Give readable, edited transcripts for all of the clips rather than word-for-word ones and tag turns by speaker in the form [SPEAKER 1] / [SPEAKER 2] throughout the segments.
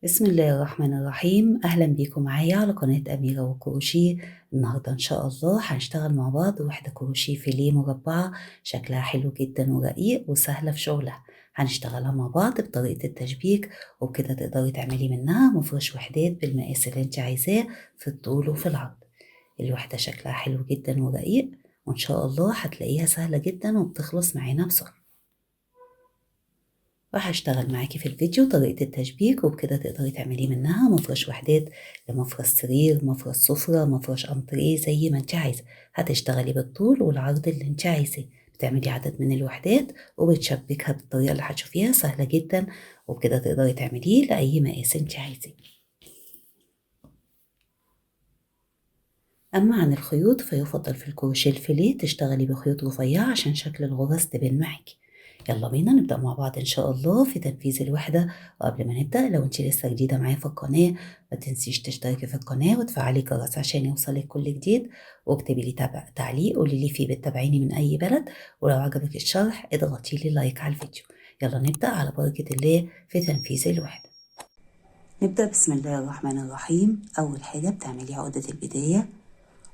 [SPEAKER 1] بسم الله الرحمن الرحيم. أهلا بيكم معايا على قناة أميرة وكروشيه. النهاردة إن شاء الله هنشتغل مع بعض وحدة كروشيه فيليه مربعة، شكلها حلو جدا ورقيق وسهلة في شغلها. هنشتغلها مع بعض بطريقة التشبيك، وبكده تقدري تعملي منها مفرش وحدات بالمقاس اللي انت عايزاه في الطول وفي العرض. الوحدة شكلها حلو جدا ورقيق، وإن شاء الله هتلاقيها سهلة جدا وبتخلص معانا بسرعة. وهشتغل معاكي في الفيديو طريقة التشبيك، وبكده تقدري تعملي منها مفرش وحدات لمفرش سرير، مفرش سفرة، مفرش أنتريه زي ما انت عايزة. هتشتغلي بالطول والعرض اللي انت عايزاه، بتعملي عدد من الوحدات وبتشبكها بالطريقة اللي هتشوفيها سهلة جدا، وبكده تقدري تعمليه لأي مقاس انت عايزاه. أما عن الخيوط فيفضل في الكروشيه الفيليه تشتغلي بخيوط رفيعة عشان شكل الغرز تبان معاكي. يلا بينا نبدأ مع بعض إن شاء الله في تنفيذ الوحدة. وقبل ما نبدأ، لو انت لسه جديدة معايا في القناة، ما تنسيش تشتركي في القناة وتفعلي الجرس عشان يوصلك كل جديد، واكتبي لي تعليق قولي لي فيه بتتابعيني من أي بلد، ولو عجبك الشرح اضغطي لي لايك على الفيديو. يلا نبدأ على بركة الله في تنفيذ الوحدة. نبدأ بسم الله الرحمن الرحيم. أول حاجة بتعملي عقدة البداية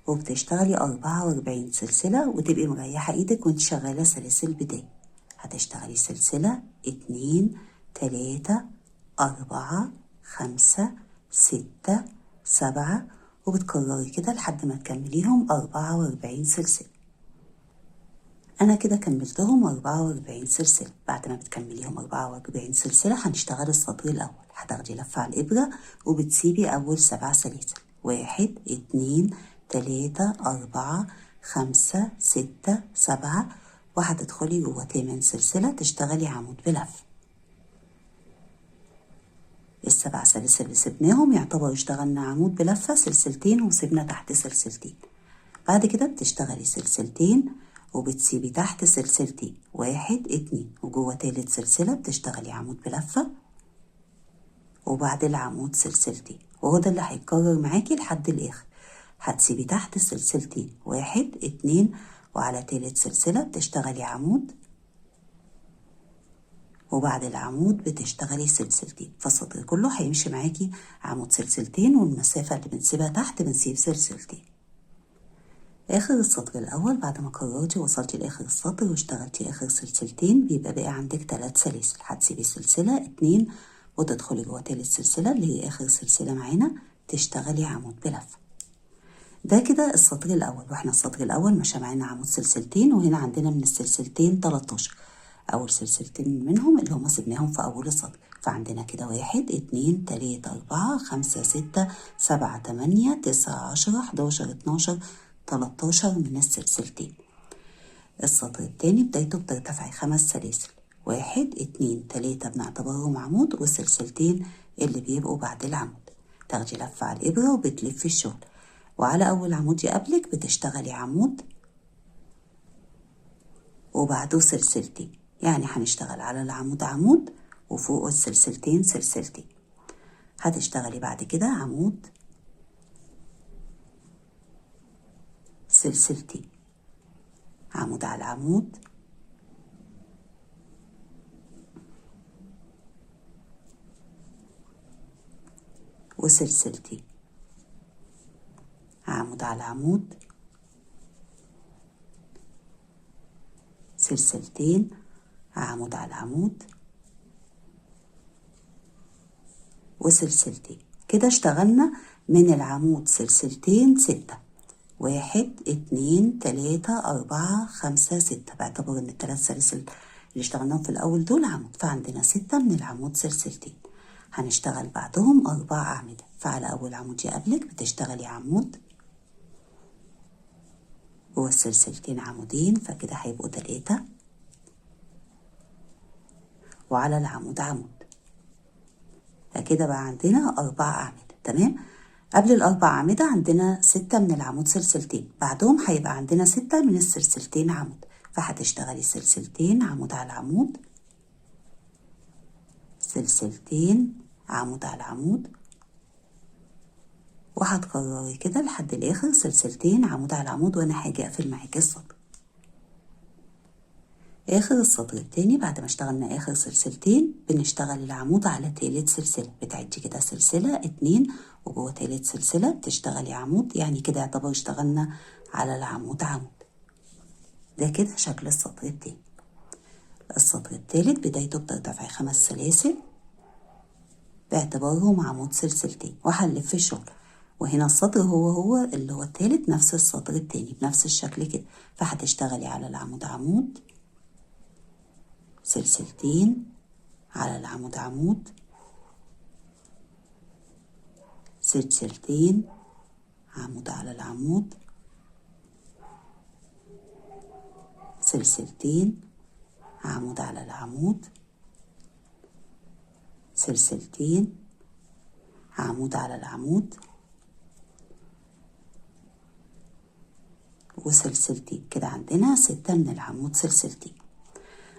[SPEAKER 1] وبتشتغلي 44 سلسلة، وتبقي مريحة ايدك وانت شغالة سلاسل بداية. هتشتغلي سلسلة 2 3 4 5 6 7، وبتكرري كده لحد ما تكمليهم 44 سلسلة. أنا كده كملتهم 44 سلسلة. بعد ما بتكمليهم 44 سلسلة هنشتغل السطر الأول. هتاخدي لفة على الإبرة وبتسيبي أول 7 سلاسل، 1 2 3 4 5 6 7، وهتدخلي جوه 8 سلسلة تشتغلي عمود بلف. ال7 سلاسل اللي سبناهم يعتبروا اشتغلنا عمود بلفة سلسلتين وسيبنا تحت سلسلتين. بعد كده بتشتغلي سلسلتين وبتسيبي تحت سلسلتين، 1 2، وجوه تالت سلسلة بتشتغلي عمود بلفة، وبعد العمود سلسلتين، وهو ده اللي هيتكرر معاكي لحد الآخر. هتسيبي تحت سلسلتين، 1 2، وعلى تالت سلسلة بتشتغلي عمود، وبعد العمود بتشتغلي سلسلتين. فالسطر كله هيمشي معاكي عمود سلسلتين، والمسافة اللي بنسيبها تحت بنسيب سلسلتين. اخر السطر الاول بعد ما كررتي وصلتي لاخر السطر واشتغلتي اخر سلسلتين، بيبقى باقي عندك 3 سلاسل. هتسيبي سلسلة 2 وتدخلي جوه تالت سلسلة اللي هي اخر سلسلة معانا، تشتغلي عمود بلفة. ده كده السطر الاول. واحنا السطر الاول مشى معانا عمود سلسلتين، وهنا عندنا من السلسلتين 13. اول سلسلتين منهم اللي هما سيبناهم في اول السطر، فعندنا كده 1 2 3 4 5 6 7 8 9 10 11 12 13 من السلسلتين. السطر التاني بدايته بترتفعي 5 سلاسل، 1 2 3 بنعتبرهم عمود، والسلسلتين اللي بيبقوا بعد العمود. تاخدي لفة على الإبرة وبتلفي الشغل، وعلى أول عمود يقابلك بتشتغلي عمود وبعده سلسلتين. يعني هنشتغل على العمود عمود وفوق السلسلتين سلسلتين. هتشتغلي بعد كده عمود سلسلتين، عمود على العمود وسلسلتين، عمود على العمود سلسلتين، عمود على العمود وسلسلتين. كده اشتغلنا من العمود سلسلتين 6، 1 2 3 4 5 6، باعتبار ان الثلاث سلاسل اللي اشتغلناهم في الاول دول عمود، فعندنا 6 من العمود سلسلتين. هنشتغل بعدهم 4 أعمدة. فعلى أول عمود يقابلك بتشتغلي عمود جوه السلسلتين عمودين، فكده هيبقوا 3، وعلى العمود عمود، فكده بقى عندنا 4 أعمدة. تمام. قبل الأربع أعمدة عندنا 6 من العمود سلسلتين، بعدهم هيبقى عندنا 6 من السلسلتين عمود، فهتشتغلي سلسلتين عمود على العمود، سلسلتين عمود على العمود، وهتكرري كده لحد الآخر سلسلتين عمود على العمود، وأنا هاجي أقفل معاكي السطر. آخر السطر التاني بعد ما اشتغلنا آخر سلسلتين بنشتغل العمود على تالت سلسلة، بتعدي كده سلسلة 2 وجوه تالت سلسلة بتشتغلي عمود، يعني كده يعتبر اشتغلنا على العمود عمود. ده كده شكل السطر التاني. السطر التالت بدايته بترتفعي 5 سلاسل باعتبارهم عمود سلسلتين وهنلف في الشغل، وهنا السطر هو اللي هو التالت نفس السطر التاني بنفس الشكل كده، فهتشتغلي على العمود عمود، سلسلتين على العمود عمود، سلسلتين، عمود على العمود، سلسلتين، عمود على العمود، سلسلتين، عمود على العمود، وسلسلتين. كده عندنا 6 من العمود سلسلتين.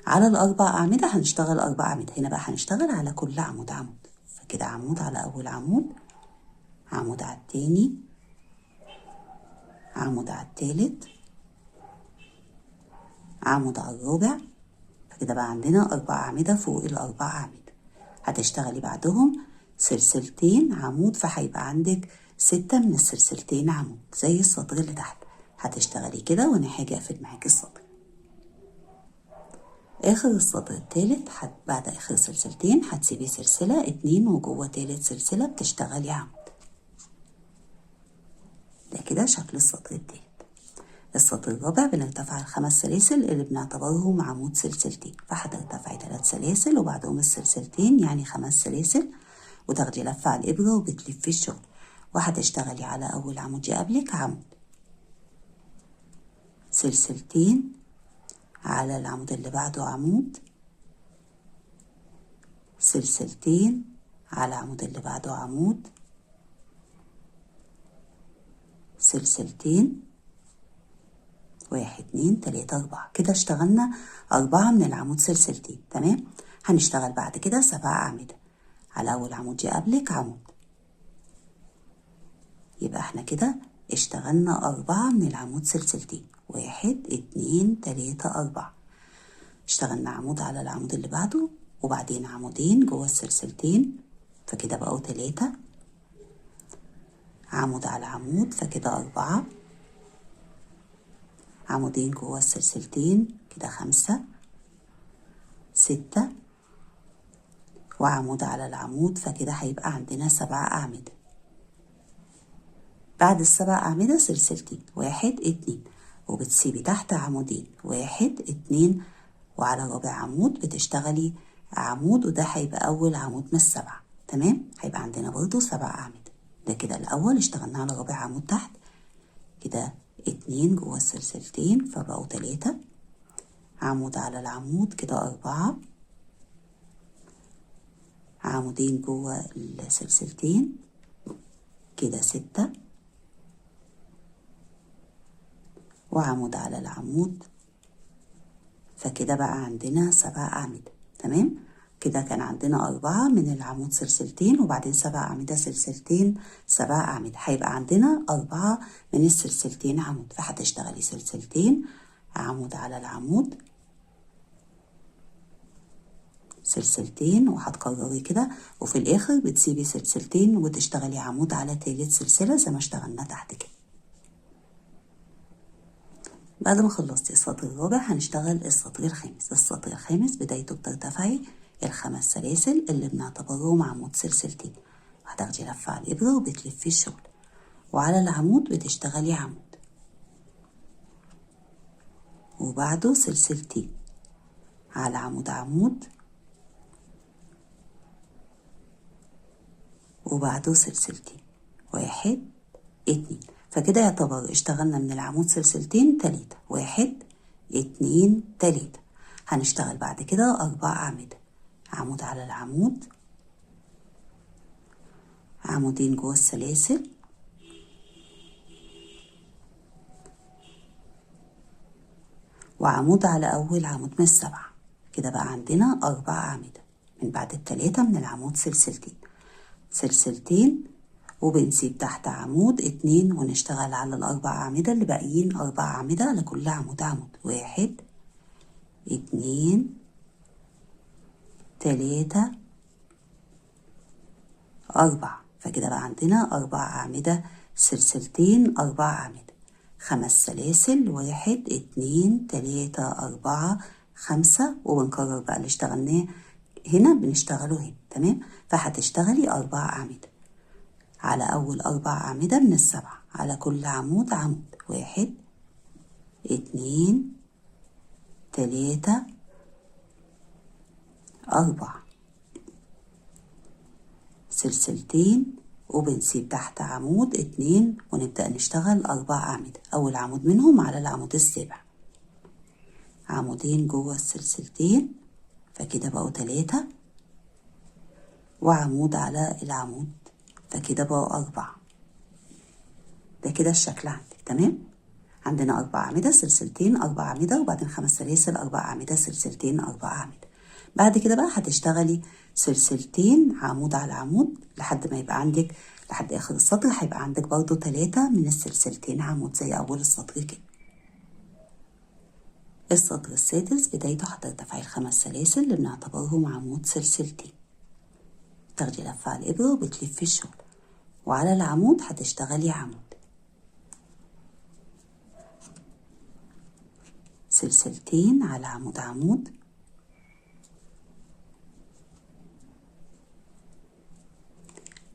[SPEAKER 1] على الأربع أعمدة هنشتغل 4 أعمدة، هنا بقى هنشتغل على كل عمود عمود، فكده عمود على أول عمود، عمود على التاني، عمود على التالت، عمود على الرابع، فكده بقى عندنا 4 أعمدة فوق ال4 أعمدة. هتشتغلي بعدهم سلسلتين عمود، فهيبقى عندك 6 من السلسلتين عمود زي السطر اللي تحت. هتشتغلي كده وانا هاجي اقفل معاكي السطر. اخر السطر التالت بعد اخر سلسلتين هتسيبي سلسلة 2 وجوه تالت سلسلة بتشتغلي عمود. ده كده شكل السطر التالت. السطر الرابع بنرتفع ال5 سلاسل اللي بنعتبرهم عمود سلسلتين، فهترتفعي 3 سلاسل وبعدهم السلسلتين يعني 5 سلاسل، وتاخدي لفة على الإبرة وبتلفي الشغل، وهتشتغلي على أول عمود يقابلك عمود، سلسلتين، على العمود اللي بعده عمود، سلسلتين، على العمود اللي بعده عمود، سلسلتين، 1 2 3 4. كده اشتغلنا 4 من العمود سلسلتين. تمام. هنشتغل بعد كده 7 أعمدة. على أول عمود يقابلك عمود، يبقى احنا كده اشتغلنا 4 من العمود سلسلتين، 1 2 3 4. اشتغلنا عمود على العمود اللي بعده وبعدين عمودين جوه السلسلتين، فكده بقوا 3، عمود على عمود فكده 4، عمودين جوه السلسلتين كده 5 6، وعمود على العمود فكده هيبقى عندنا 7 أعمدة. بعد ال7 أعمدة سلسلتين 1 2، وبتسيبي تحت عمودين 1 2، وعلى رابع عمود بتشتغلي عمود، وده هيبقى أول عمود من ال7. تمام. هيبقى عندنا برضو 7 أعمدة. ده كده الأول اشتغلنا على رابع عمود تحت، كده 2 جوه السلسلتين فبقوا 3، عمود على العمود كده 4، عمودين جوه السلسلتين كده 6، وعمود على العمود، فكده بقى عندنا 7 أعمدة. تمام. كده كان عندنا 4 من العمود سلسلتين وبعدين 7 أعمدة سلسلتين 7 أعمدة، هيبقى عندنا 4 من السلسلتين عمود، فهتشتغلي سلسلتين، عمود على العمود، سلسلتين، وهتكرري كده، وفي الآخر بتسيبي سلسلتين وتشتغلي عمود على تالت سلسلة زي ما اشتغلنا تحت كده. بعد ما خلصتي السطر الرابع هنشتغل السطر الخامس. السطر الخامس بدايته بترتفعي ال5 سلاسل اللي بنعتبرهم عمود سلسلتين، وهتاخدي لفة على الإبرة وبتلفي الشغل، وعلى العمود بتشتغلي عمود وبعده سلسلتين، على عمود عمود وبعده سلسلتين 1 2، فكده يعتبر اشتغلنا من العمود سلسلتين 3، 1 2 3. هنشتغل بعد كده 4 أعمدة، عمود على العمود، عمودين جوه السلاسل، وعمود على أول عمود من ال7. كده بقى عندنا 4 أعمدة من بعد ال3 من العمود سلسلتين، سلسلتين، وبنسيب تحت عمود 2 ونشتغل على ال4 أعمدة اللي باقيين 4 أعمدة على كل عمود عمود، 1 2 3 4. فكده بقى عندنا 4 أعمدة سلسلتين 4 أعمدة، 5 سلاسل 1 2 3 4 5. وبنكرر بقى اللي اشتغلناه هنا بنشتغله هنا. تمام. فهتشتغلي 4 أعمدة على أول 4 أعمدة من ال7، على كل عمود عمود. 1 2 3 4 سلسلتين، وبنسيب تحت عمود 2 ونبدأ نشتغل 4 أعمدة. أول عمود منهم على العمود السابع، عمودين جوه السلسلتين، فكده بقوا 3، وعمود على العمود، فكده بقوا 4. ده كده الشكل عندي. تمام. عندنا 4 أعمدة سلسلتين 4 أعمدة، وبعدين 5 سلاسل 4 أعمدة سلسلتين 4 أعمدة. بعد كده بقى هتشتغلي سلسلتين عمود على عمود لحد ما يبقى عندك لحد آخر السطر هيبقى عندك برضو 3 من السلسلتين عمود زي أول السطر كده. السطر السادس بدايته هترتفعي ال5 سلاسل اللي بنعتبرهم عمود سلسلتين، تاخدي لفة على الإبرة وبتلفي الشغل، وعلى العمود هتشتغلي عمود سلسلتين على عمود عمود،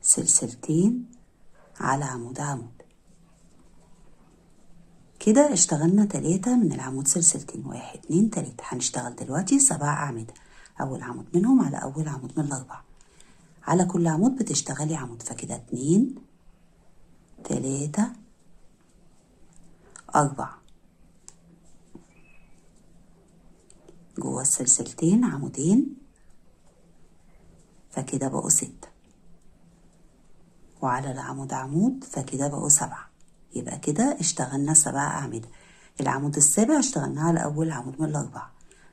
[SPEAKER 1] سلسلتين على عمود عمود. كده اشتغلنا 3 من العمود سلسلتين، 1 2 3. هنشتغل دلوقتي 7 أعمدة، أول عمود منهم على أول عمود من ال4، على كل عمود بتشتغلي عمود، فكده 2 3 4. جوه السلسلتين عمودين، فكده بقوا 6، وعلى العمود عمود، فكده بقوا 7. يبقى كده اشتغلنا 7 أعمدة. العمود السابع اشتغلناه على أول عمود من ال4.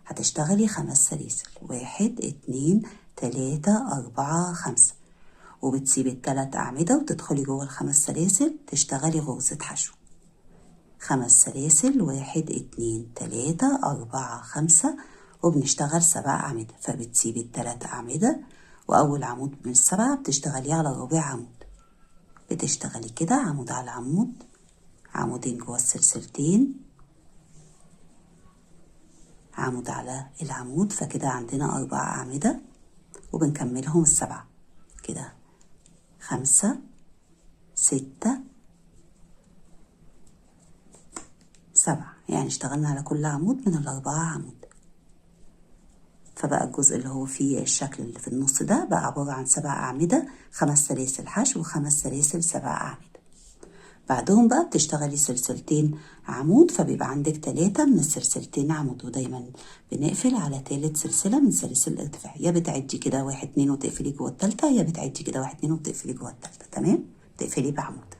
[SPEAKER 1] هتشتغلي 5 سلاسل، 1 2 3 4 5، وبتسيبي ال3 أعمدة وتدخلي جوه ال5 سلاسل تشتغلي غرزة حشو. 5 سلاسل 1 2 3 4 5، وبنشتغل 7 أعمدة، فبتسيبي ال3 أعمدة وأول عمود من ال7 بتشتغليه على رابع عمود. بتشتغلي كده عمود على عمود، عمودين جوه السلسلتين، عمود على العمود، فكده عندنا 4 أعمدة وبنكملهم ال7 كده 5 6 7. يعني اشتغلنا على كل عمود من ال4 عمود، فبقى الجزء اللي هو فيه الشكل اللي في النص ده بقى عبارة عن 7 أعمدة، 5 سلاسل حشو و5 سلاسل 7 أعمدة. بعدهم بقى بتشتغلي سلسلتين عمود، فبيبقى عندك 3 من السلسلتين عمود، ودايما بنقفل على 3 سلسلة من سلاسل الارتفاع، يا بتعدي كده 1 2 وتقفلي جوه التالتة، يا بتعدي كده 1 2 وتقفلي جوه التالتة. تمام. تقفلي بعمود.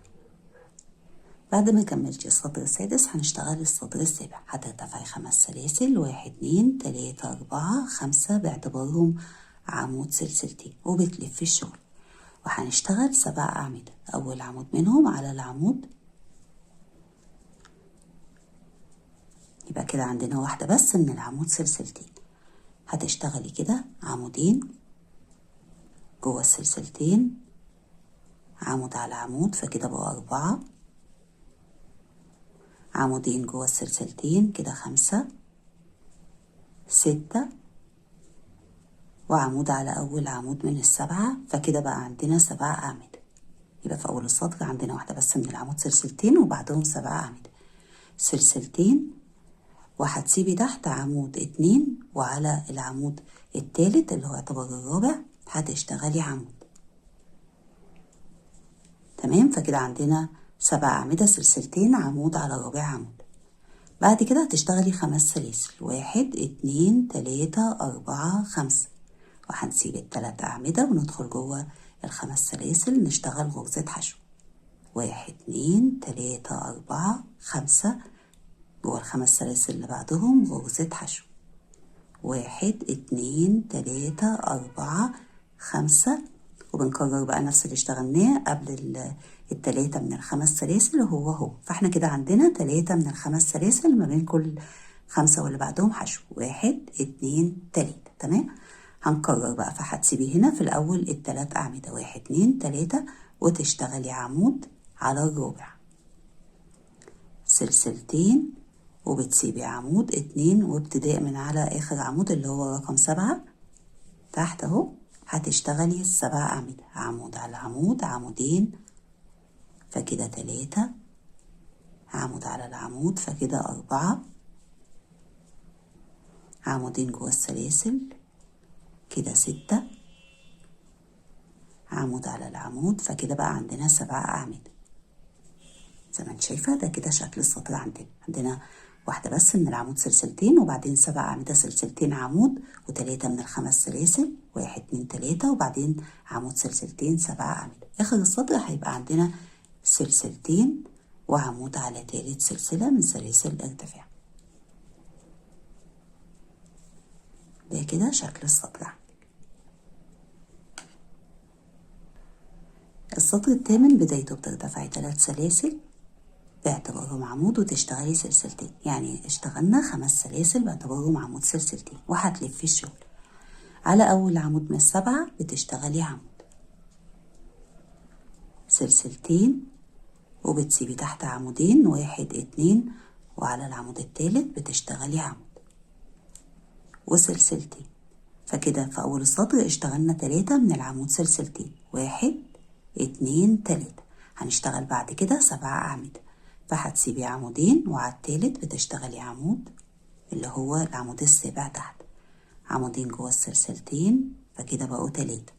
[SPEAKER 1] بعد ما كملتي السطر السادس هنشتغل السطر السابع. هترتفعي 5 سلاسل، 1 2 3 4 5 باعتبارهم عمود سلسلتين، وبتلفي الشغل، وهنشتغل 7 أعمدة. أول عمود منهم على العمود، يبقى كده عندنا واحدة بس من العمود سلسلتين. هتشتغلي كده عمودين جوه السلسلتين، عمود على عمود، فكده بقوا 4. عمودين جوه السلسلتين، كده 5 6، وعمود على أول عمود من ال7، فكده بقى عندنا 7 أعمدة. يبقى في أول السطر عندنا واحدة بس من العمود سلسلتين وبعدهم 7 أعمدة. سلسلتين، وهتسيبي تحت عمود 2، وعلى العمود التالت اللي هو يعتبر الرابع هتشتغلي عمود. تمام. فكده عندنا 7 أعمدة سلسلتين عمود على رابع عمود. بعد كده هتشتغلي 5 سلاسل، 1 2 3 4 5، وهنسيب ال3 أعمدة وندخل جوه ال5 سلاسل نشتغل غرزة حشو. 1 2 3 4 5، جوه ال5 سلاسل اللي بعدهم غرزة حشو. 1 2 3 4 5، وبنكرر بقى نفس اللي اشتغلناه قبل ال3 من ال5 سلاسل هو. فاحنا كده عندنا 3 من ال5 سلاسل ما بين كل 5 واللي بعدهم حشو، 1 2 3. تمام. هنكرر بقى، فهتسيبي هنا في الأول ال3 أعمدة 1 2 3 وتشتغلي عمود على الرابع، سلسلتين وبتسيبي عمود 2 وابتداء من على آخر عمود اللي هو رقم 7 تحت اهو هتشتغلي 7 أعمدة، عمود على عمود، عمودين، فكده 3 عمود على العمود، فكده 4 عمودين جوه السلاسل، كده 6 عمود على العمود، فكده بقى عندنا 7 أعمدة. زي ما انت شايفة ده كده شكل السطر. عندنا واحدة بس من العمود سلسلتين، وبعدين 7 أعمدة سلسلتين عمود، و3 من ال5 سلاسل، 1 2 3، وبعدين عمود سلسلتين 7 أعمدة. آخر السطر هيبقى عندنا سلسلتين وعمود على تالت سلسلة من سلاسل الارتفاع. ده كده شكل السطر عندك. السطر الثامن بدايته بترتفعي 3 سلاسل باعتبارهم عمود وتشتغلي سلسلتين، يعني اشتغلنا 5 سلاسل باعتبارهم عمود سلسلتين، وهتلفي الشغل على أول عمود من ال7 بتشتغلي عمود سلسلتين وبتسيبي تحت عمودين 1 2، وعلى العمود الثالث بتشتغلي عمود وسلسلتين، فكده في أول السطر اشتغلنا 3 من العمود سلسلتين، 1 2 3. هنشتغل بعد كده 7 أعمدة، فهتسيبي عمودين وعلى التالت بتشتغلي عمود اللي هو العمود السابع تحت، عمودين جوه السلسلتين، فكده بقوا 3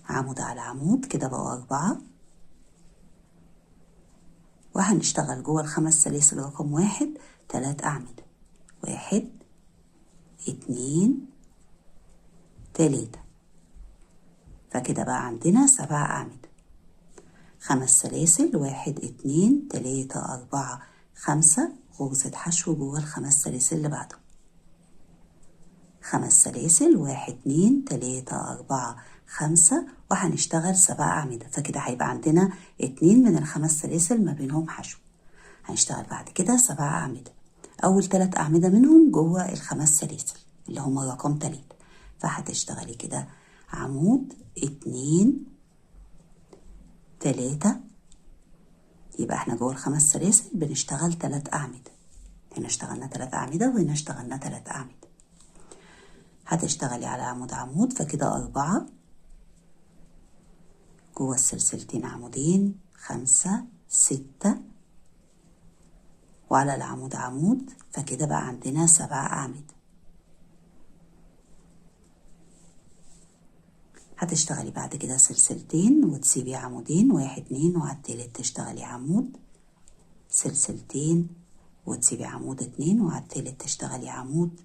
[SPEAKER 1] عمود على عمود، كده بقوا 4. وهنشتغل جوه ال5 سلاسل رقم 1 3 أعمدة، 1 2 3، فكده بقى عندنا 7 أعمدة، 5 سلاسل، 1 2 3 4 5 غرزة حشو جوه ال5 سلاسل اللي بعدهم، 5 سلاسل، 1 2 3 4 5، وهنشتغل 7 أعمدة، فكده هيبقى عندنا 2 من ال5 سلاسل ما بينهم حشو. هنشتغل بعد كده 7 أعمدة، أول 3 أعمدة منهم جوه ال5 سلاسل اللي هما رقم 3، فهتشتغلي كده عمود 2 3، يبقى احنا جوه ال5 سلاسل بنشتغل 3 أعمدة، هنا اشتغلنا 3 أعمدة وهنا اشتغلنا 3 أعمدة. هتشتغلي على عمود عمود، فكده 4 جوه السلسلتين عمودين، 5 6، وعلى العمود عمود، فكده بقى عندنا 7 أعمدة. هتشتغلي بعد كده سلسلتين وتسيبي عمودين، 1 2، وعلى التالت تشتغلي عمود سلسلتين وتسيبي عمود 2، وعلى التالت تشتغلي عمود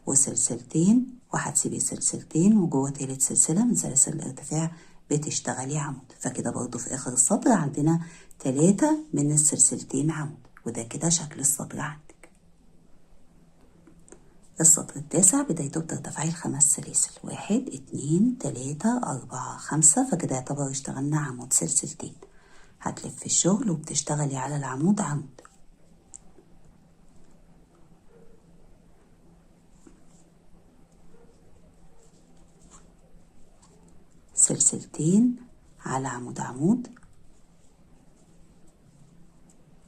[SPEAKER 1] وسلسلتين، وهتسيبي سلسلتين وجوه تالت سلسلة من سلاسل الارتفاع بتشتغلي عمود، فكده برضو في آخر السطر عندنا 3 من السلسلتين عمود، وده كده شكل السطر عندك. السطر التاسع بدايته بترتفعي ال5 سلاسل، 1 2 3 4 5، فكده يعتبر اشتغلنا عمود سلسلتين. هتلف الشغل وبتشتغلي على العمود عمود، سلسلتين على عمود عمود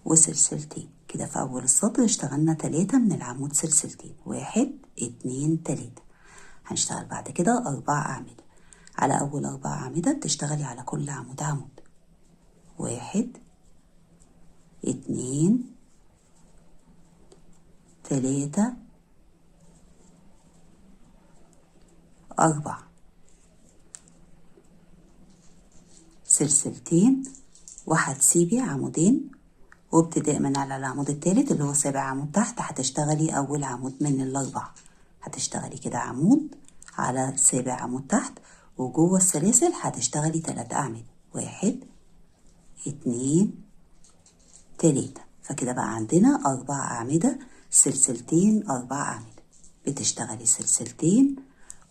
[SPEAKER 1] وسلسلتين، كده في أول السطر اشتغلنا 3 من العمود سلسلتين، 1 2 3. هنشتغل بعد كده 4 أعمدة، على أول 4 أعمدة بتشتغلي على كل عمود عمود، 1 2 3 4 سلسلتين، وهتسيبي عمودين، وابتداء من على العمود الثالث اللي هو سابع عمود تحت هتشتغلي أول عمود من ال4، هتشتغلي كده عمود على سابع عمود تحت، وجوه السلاسل هتشتغلي 3 أعمدة، 1 2 3، فكده بقى عندنا 4 أعمدة، سلسلتين 4 أعمدة، بتشتغلي سلسلتين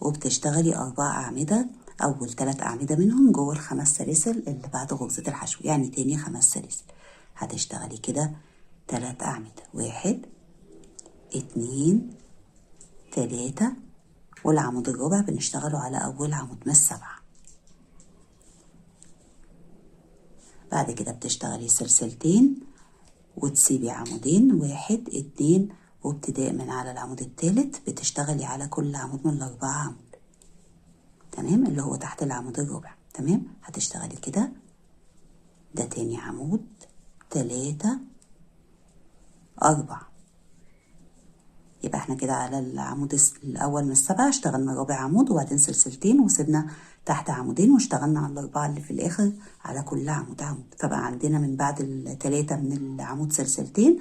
[SPEAKER 1] وبتشتغلي 4 أعمدة، أول 3 أعمدة منهم جوه ال5 سلاسل اللي بعد غرزة الحشو، يعني تاني 5 سلاسل، هتشتغلي كده 3 أعمدة، 1 2 3، والعمود الرابع بنشتغله على أول عمود من السبعة. بعد كده بتشتغلي سلسلتين وتسيبي عمودين، 1 2، وابتداء من على العمود الثالث بتشتغلي على كل عمود من ال4 عمود، تمام، اللي هو تحت العمود الرابع. تمام، هتشتغلي كده، ده تاني عمود، 3 4. يبقى احنا كده على العمود الأول من السبعة اشتغلنا رابع عمود، وبعدين سلسلتين وسيبنا تحت عمودين، واشتغلنا على ال4 اللي في الآخر على كل عمود عمود. فبقى عندنا من بعد ال3 من العمود سلسلتين،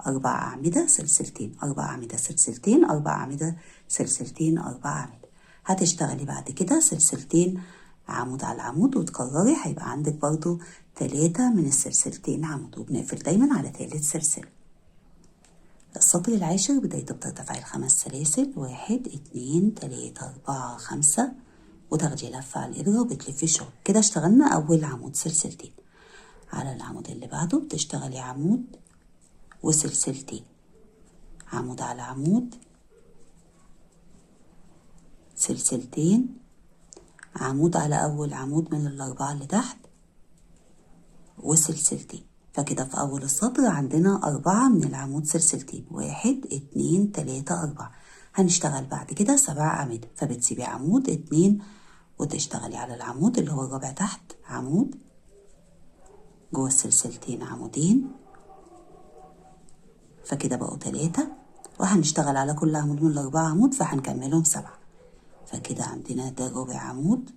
[SPEAKER 1] 4 أعمدة سلسلتين، 4 أعمدة سلسلتين، 4 أعمدة سلسلتين، 4 أعمدة. هتشتغلي بعد كده سلسلتين عمود على العمود وتكرري، هيبقى عندك برضو 3 من السلسلتين عمود، وبنقفل دايما على 3 سلسلة. السطر العاشر بدايته بترتفعي ال5 سلاسل، 1 2 3 4 5، وتاخدي لفة على الإبرة وبتلفي شغل. كده اشتغلنا أول عمود سلسلتين. على العمود اللي بعده بتشتغلي عمود وسلسلتين، عمود على عمود، سلسلتين، عمود على أول عمود من ال4 اللي تحت، وسلسلتين. فكده في أول السطر عندنا 4 من العمود سلسلتين، 1 2 3 4. هنشتغل بعد كده 7 أعمدة، فبتسيبي عمود 2 وتشتغلي على العمود اللي هو الرابع تحت عمود، جوه السلسلتين عمودين، فكده بقوا 3. وهنشتغل على كل عمود من ال4 عمود، فهنكملهم 7. فكده عندنا ده رابع عمود،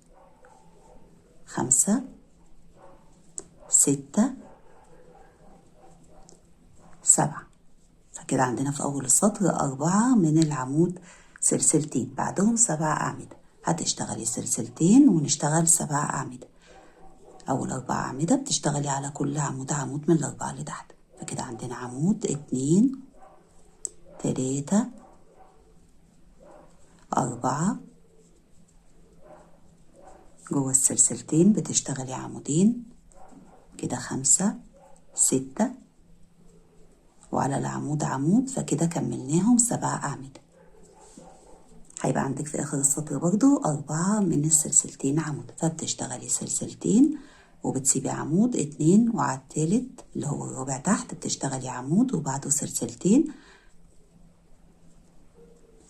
[SPEAKER 1] 5 6 7. فكده عندنا في أول السطر 4 من العمود سلسلتين، بعدهم 7 أعمدة. هتشتغلي سلسلتين ونشتغل 7 أعمدة. أول 4 أعمدة بتشتغلي على كل عمود عمود من ال4 اللي تحت. فكده عندنا عمود 2 3 4، جوه السلسلتين بتشتغلي عمودين، كده 5 6، وعلى العمود عمود، فكده كملناهم 7 أعمدة. هيبقى عندك في آخر السطر برضو 4 من السلسلتين عمود، فبتشتغلي سلسلتين وبتسيبي عمود 2، وعلى التالت اللي هو الرابع تحت بتشتغلي عمود وبعده سلسلتين،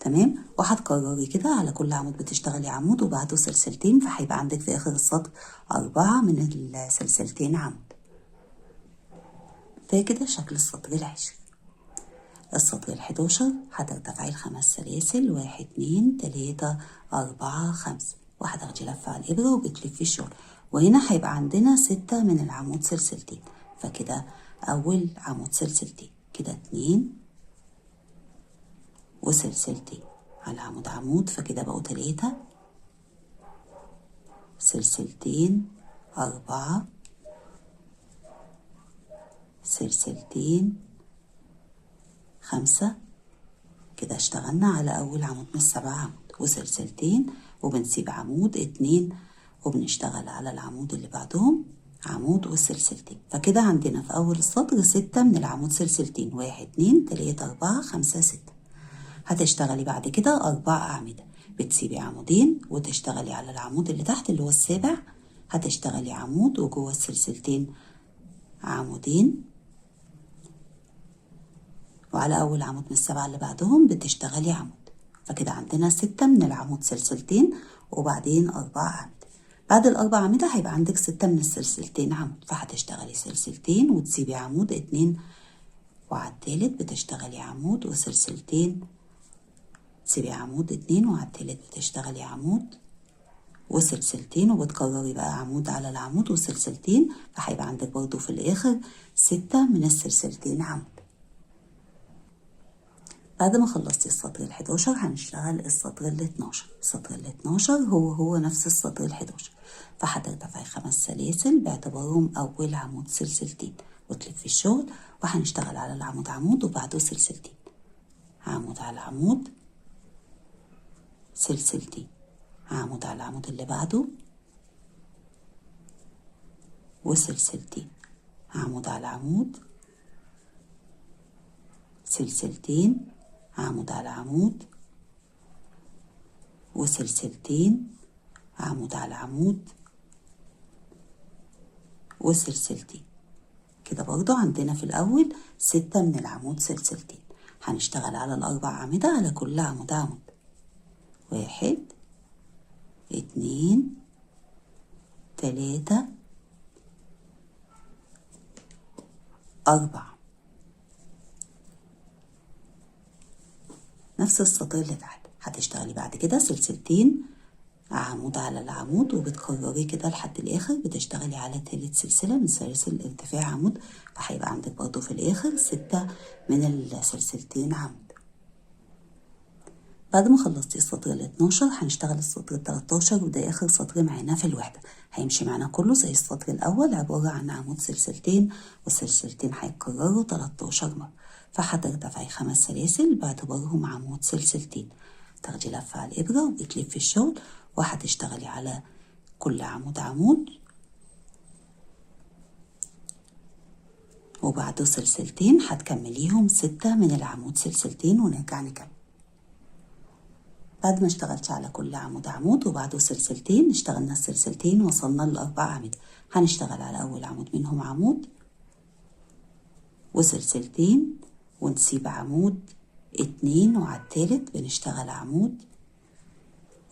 [SPEAKER 1] تمام. وهتكرري كده على كل عمود بتشتغلي عمود وبعده سلسلتين، فهيبقى عندك في آخر السطر 4 من السلسلتين عمود. فكده شكل السطر العاشر. السطر ال11 هترتفعي ال5 سلاسل، 1 2 3 4 5، وهتاخدي لفة على الإبرة وبتلفي الشغل. وهنا هيبقى عندنا 6 من العمود سلسلتين، فكده أول عمود سلسلتين، كده 2 وسلسلتين على عمود عمود، فكده بقوا 3 سلسلتين، 4 سلسلتين، 5. كده اشتغلنا على أول عمود من ال7 عمود وسلسلتين، وبنسيب عمود 2 وبنشتغل على العمود اللي بعدهم عمود والسلسلتين. فكده عندنا في أول السطر 6 من العمود سلسلتين، 1 2 3 4 5 6. هتشتغلي بعد كده 4 أعمدة، بتسيبي عمودين وتشتغلي على العمود اللي تحت اللي هو السابع، هتشتغلي عمود وجوه السلسلتين عمودين، وعلى أول عمود من ال7 اللي بعدهم بتشتغلي عمود. فكده عندنا 6 من العمود سلسلتين وبعدين 4 أعمدة. بعد ال4 أعمدة هيبقى عندك 6 من السلسلتين عمود، فهتشتغلي سلسلتين وتسيبي عمود 2، وعلى التالت بتشتغلي عمود وسلسلتين، تسيبي عمود 2، وعلى التالت بتشتغلي عمود وسلسلتين، وبتكرري بقى عمود على العمود وسلسلتين، فهيبقى عندك برضو في الآخر 6 من السلسلتين عمود. بعد ما خلصتي السطر ال11 هنشتغل السطر ال12. السطر ال12 هو نفس السطر ال11، فهترتفعي 5 سلاسل باعتبارهم أول عمود سلسلتين وتلفي الشغل، وهنشتغل على العمود عمود وبعده سلسلتين، عمود على عمود، سلسلتين، عمود على العمود اللي بعده وسلسلتين، عمود على عمود، سلسلتين، عمود على عمود، وسلسلتين، عمود على عمود، وسلسلتين. كده برضو عندنا في الأول 6 من العمود سلسلتين. هنشتغل على الأربع أعمدة على كل عمود عمود. 1 2 3 4. نفس السطر اللي تحت هتشتغلي بعد كده سلسلتين، عمود على العمود، وبتكرري كده لحد الآخر. بتشتغلي على تالت سلسلة من سلاسل ارتفاع عمود، فهيبقى عندك برضو في الآخر 6 من السلسلتين عمود. بعد ما خلصتي السطر ال 12 هنشتغل السطر ال 13، وده آخر سطر معانا في الوحدة. هيمشي معانا كله زي السطر الأول، عبارة عن عمود سلسلتين، والسلسلتين هيتكرروا 13 مرة. فهترتفعي 5 سلاسل باعتبارهم عمود سلسلتين. تاخدي لفة على الإبرة وبتلفي الشغل، وهتشتغلي على كل عمود عمود، وبعده سلسلتين هتكمليهم 6 من العمود سلسلتين، ونرجع نكمل. بعد ما اشتغلتي على كل عمود عمود وبعده سلسلتين، اشتغلنا السلسلتين وصلنا ل4 أعمدة. هنشتغل على أول عمود منهم عمود وسلسلتين، ونسيب عمود 2، وعلى التالت بنشتغل عمود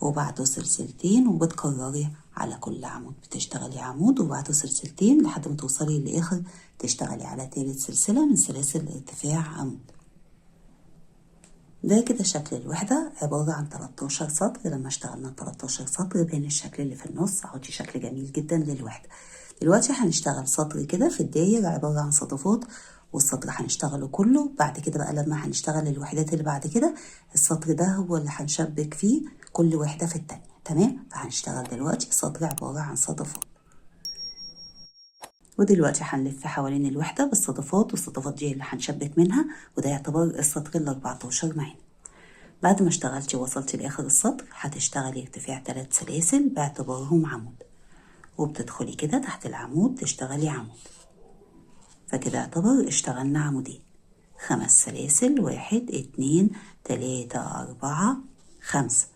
[SPEAKER 1] وبعده سلسلتين، وبتكرري على كل عمود بتشتغلي عمود وبعده سلسلتين لحد ما توصلي لآخر تشتغلي على تالت سلسلة من سلاسل ارتفاع عمود. ده كده شكل الوحدة، عبارة عن 13 سطر. لما اشتغلنا 13 سطر بين الشكل اللي في النص عودي شكل جميل جدا للوحدة. دلوقتي هنشتغل سطر كده في الداير عبارة عن صدفات، والسطر هنشتغله كله. بعد كده بقى لما هنشتغل الوحدات اللي بعد كده، السطر ده هو اللي هنشبك فيه كل وحدة في التانية. تمام؟ فهنشتغل دلوقتي سطر عبارة عن صدفات. ودلوقتي هنلف حوالين الوحدة بالصدفات، والصدفات دي اللي هنشبك منها، وده يعتبر السطر ال 14 معانا. بعد ما اشتغلتي وصلتي لاخر السطر هتشتغلي ارتفاع 3 سلاسل باعتبارهم عمود، وبتدخلي كده تحت العمود تشتغلي عمود. فكده يعتبر اشتغلنا عمودين. 5 سلاسل، 1 2 3 4 5.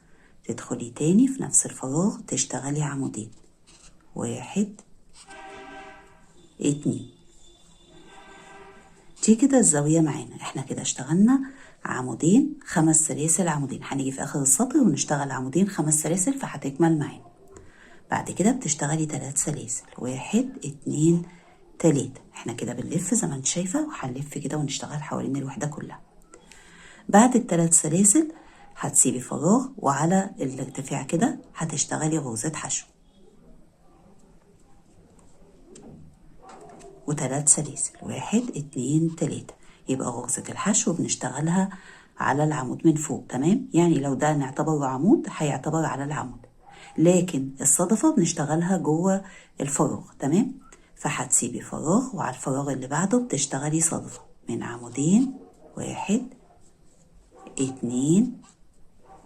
[SPEAKER 1] تدخلي تاني في نفس الفراغ تشتغلي عمودين. 1 2. دي كده الزاوية معانا. احنا كده اشتغلنا عمودين، 5 سلاسل، عمودين. هنيجي في اخر السطر ونشتغل عمودين 5 سلاسل، فهتكمل معانا. بعد كده بتشتغلي 3 سلاسل، 1 2 3. احنا كده بنلف زي ما انت شايفة، وهنلف كده ونشتغل حوالين الوحدة كلها. بعد ال3 سلاسل هتسيبي فراغ، وعلى الارتفاع كده هتشتغلي غرزة حشو و3 سلاسل، 1 2 3. يبقى غرزة الحشو بنشتغلها على العمود من فوق. تمام؟ يعني لو ده نعتبره عمود هيعتبر على العمود، لكن الصدفة بنشتغلها جوه الفراغ. تمام؟ فهتسيبي فراغ، وعلى الفراغ اللي بعده بتشتغلي صدفة من عمودين، 1 2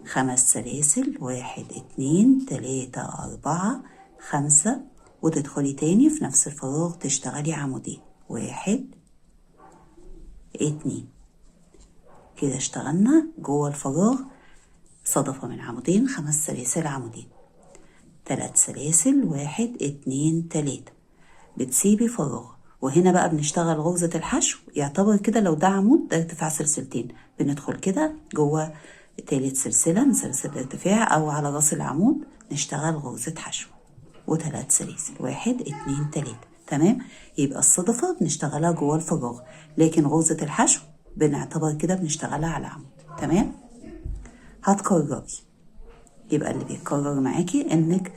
[SPEAKER 1] 5 سلاسل، 1 2 3 4 5. وتدخلي تاني في نفس الفراغ تشتغلي عمودين، 1 2. كده اشتغلنا جوه الفراغ صدفة من عمودين، 5 سلاسل، عمودين، 3 سلاسل، 1 2 3. بتسيبي فراغ، وهنا بقى بنشتغل غرزة الحشو. يعتبر كده لو ده عمود ده ارتفاع سلسلتين، بندخل كده جوه تالت سلسلة من سلسلة الارتفاع، أو على راس العمود نشتغل غرزة حشو و3 سلاسل، 1 2 3. تمام؟ يبقى الصدفة بنشتغلها جوه الفراغ، لكن غرزة الحشو بنعتبر كده بنشتغلها على العمود. تمام؟ هتكرري. يبقى اللي بيتكرر معاكي انك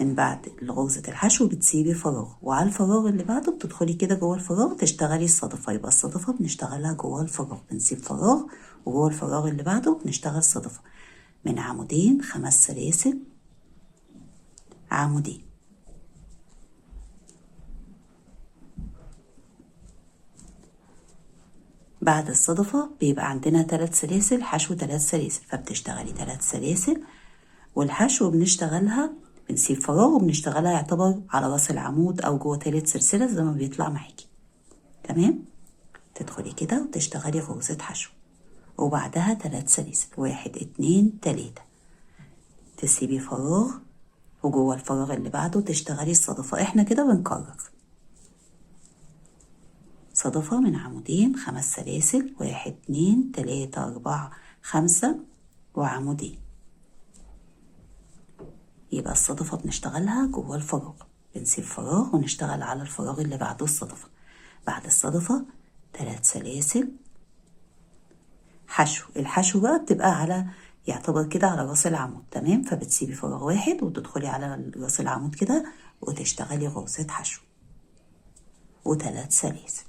[SPEAKER 1] من بعد غرزة الحشو بتسيبي فراغ، وعلى الفراغ اللي بعده بتدخلي كده جوه الفراغ تشتغلي الصدفة. يبقى الصدفة بنشتغلها جوه الفراغ، بنسيب فراغ، وجوه الفراغ اللي بعده بنشتغل صدفة من عمودين، 5 سلاسل، عمودين. بعد الصدفة بيبقى عندنا 3 سلاسل حشو، 3 سلاسل، فبتشتغلي 3 سلاسل، والحشو بنشتغلها بنسيب فراغ وبنشتغلها يعتبر على راس العمود او جوه تالت سلسلة زي ما بيطلع معاكي. تمام. تدخلي كده وتشتغلي غرزة حشو وبعدها 3 سلاسل، 1 2 3، تسيبي فراغ وجوه الفراغ اللي بعده تشتغلي الصدفة. احنا كده بنكرر صدفة من عمودين، 5 سلاسل، 1 2 3 4 5 وعمودين. يبقى الصدفة بنشتغلها جوه الفراغ، بنسيب فراغ ونشتغل على الفراغ اللي بعده الصدفة. بعد الصدفة 3 سلاسل حشو. الحشو بقى بتبقى على يعتبر كده على راس العمود. تمام. فبتسيبي فراغ واحد وتدخلي على راس العمود كده وتشتغلي غرزة حشو و3 سلاسل.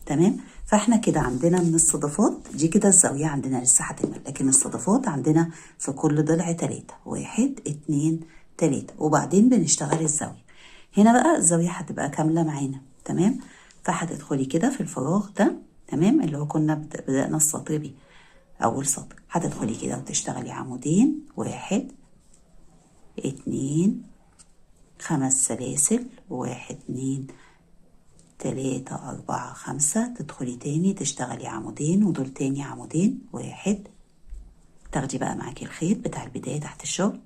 [SPEAKER 1] تمام. فاحنا كده عندنا من الصدفات دي كده الزاوية عندنا لسه هتكمل، لكن الصدفات عندنا في كل ضلع 3، 1 2 3، وبعدين بنشتغل الزاوية. هنا بقى الزاوية هتبقى كاملة معانا. تمام. فهتدخلي كده في الفراغ ده، تمام، اللي هو كنا بدأنا السطر بيه، أول سطر. هتدخلي كده وتشتغلي عمودين، 1 2 5 سلاسل، 1 2 3 4 5، تدخلي تاني تشتغلي عمودين ودول تاني عمودين، 1، تاخدي بقى معاكي الخيط بتاع البداية تحت الشغل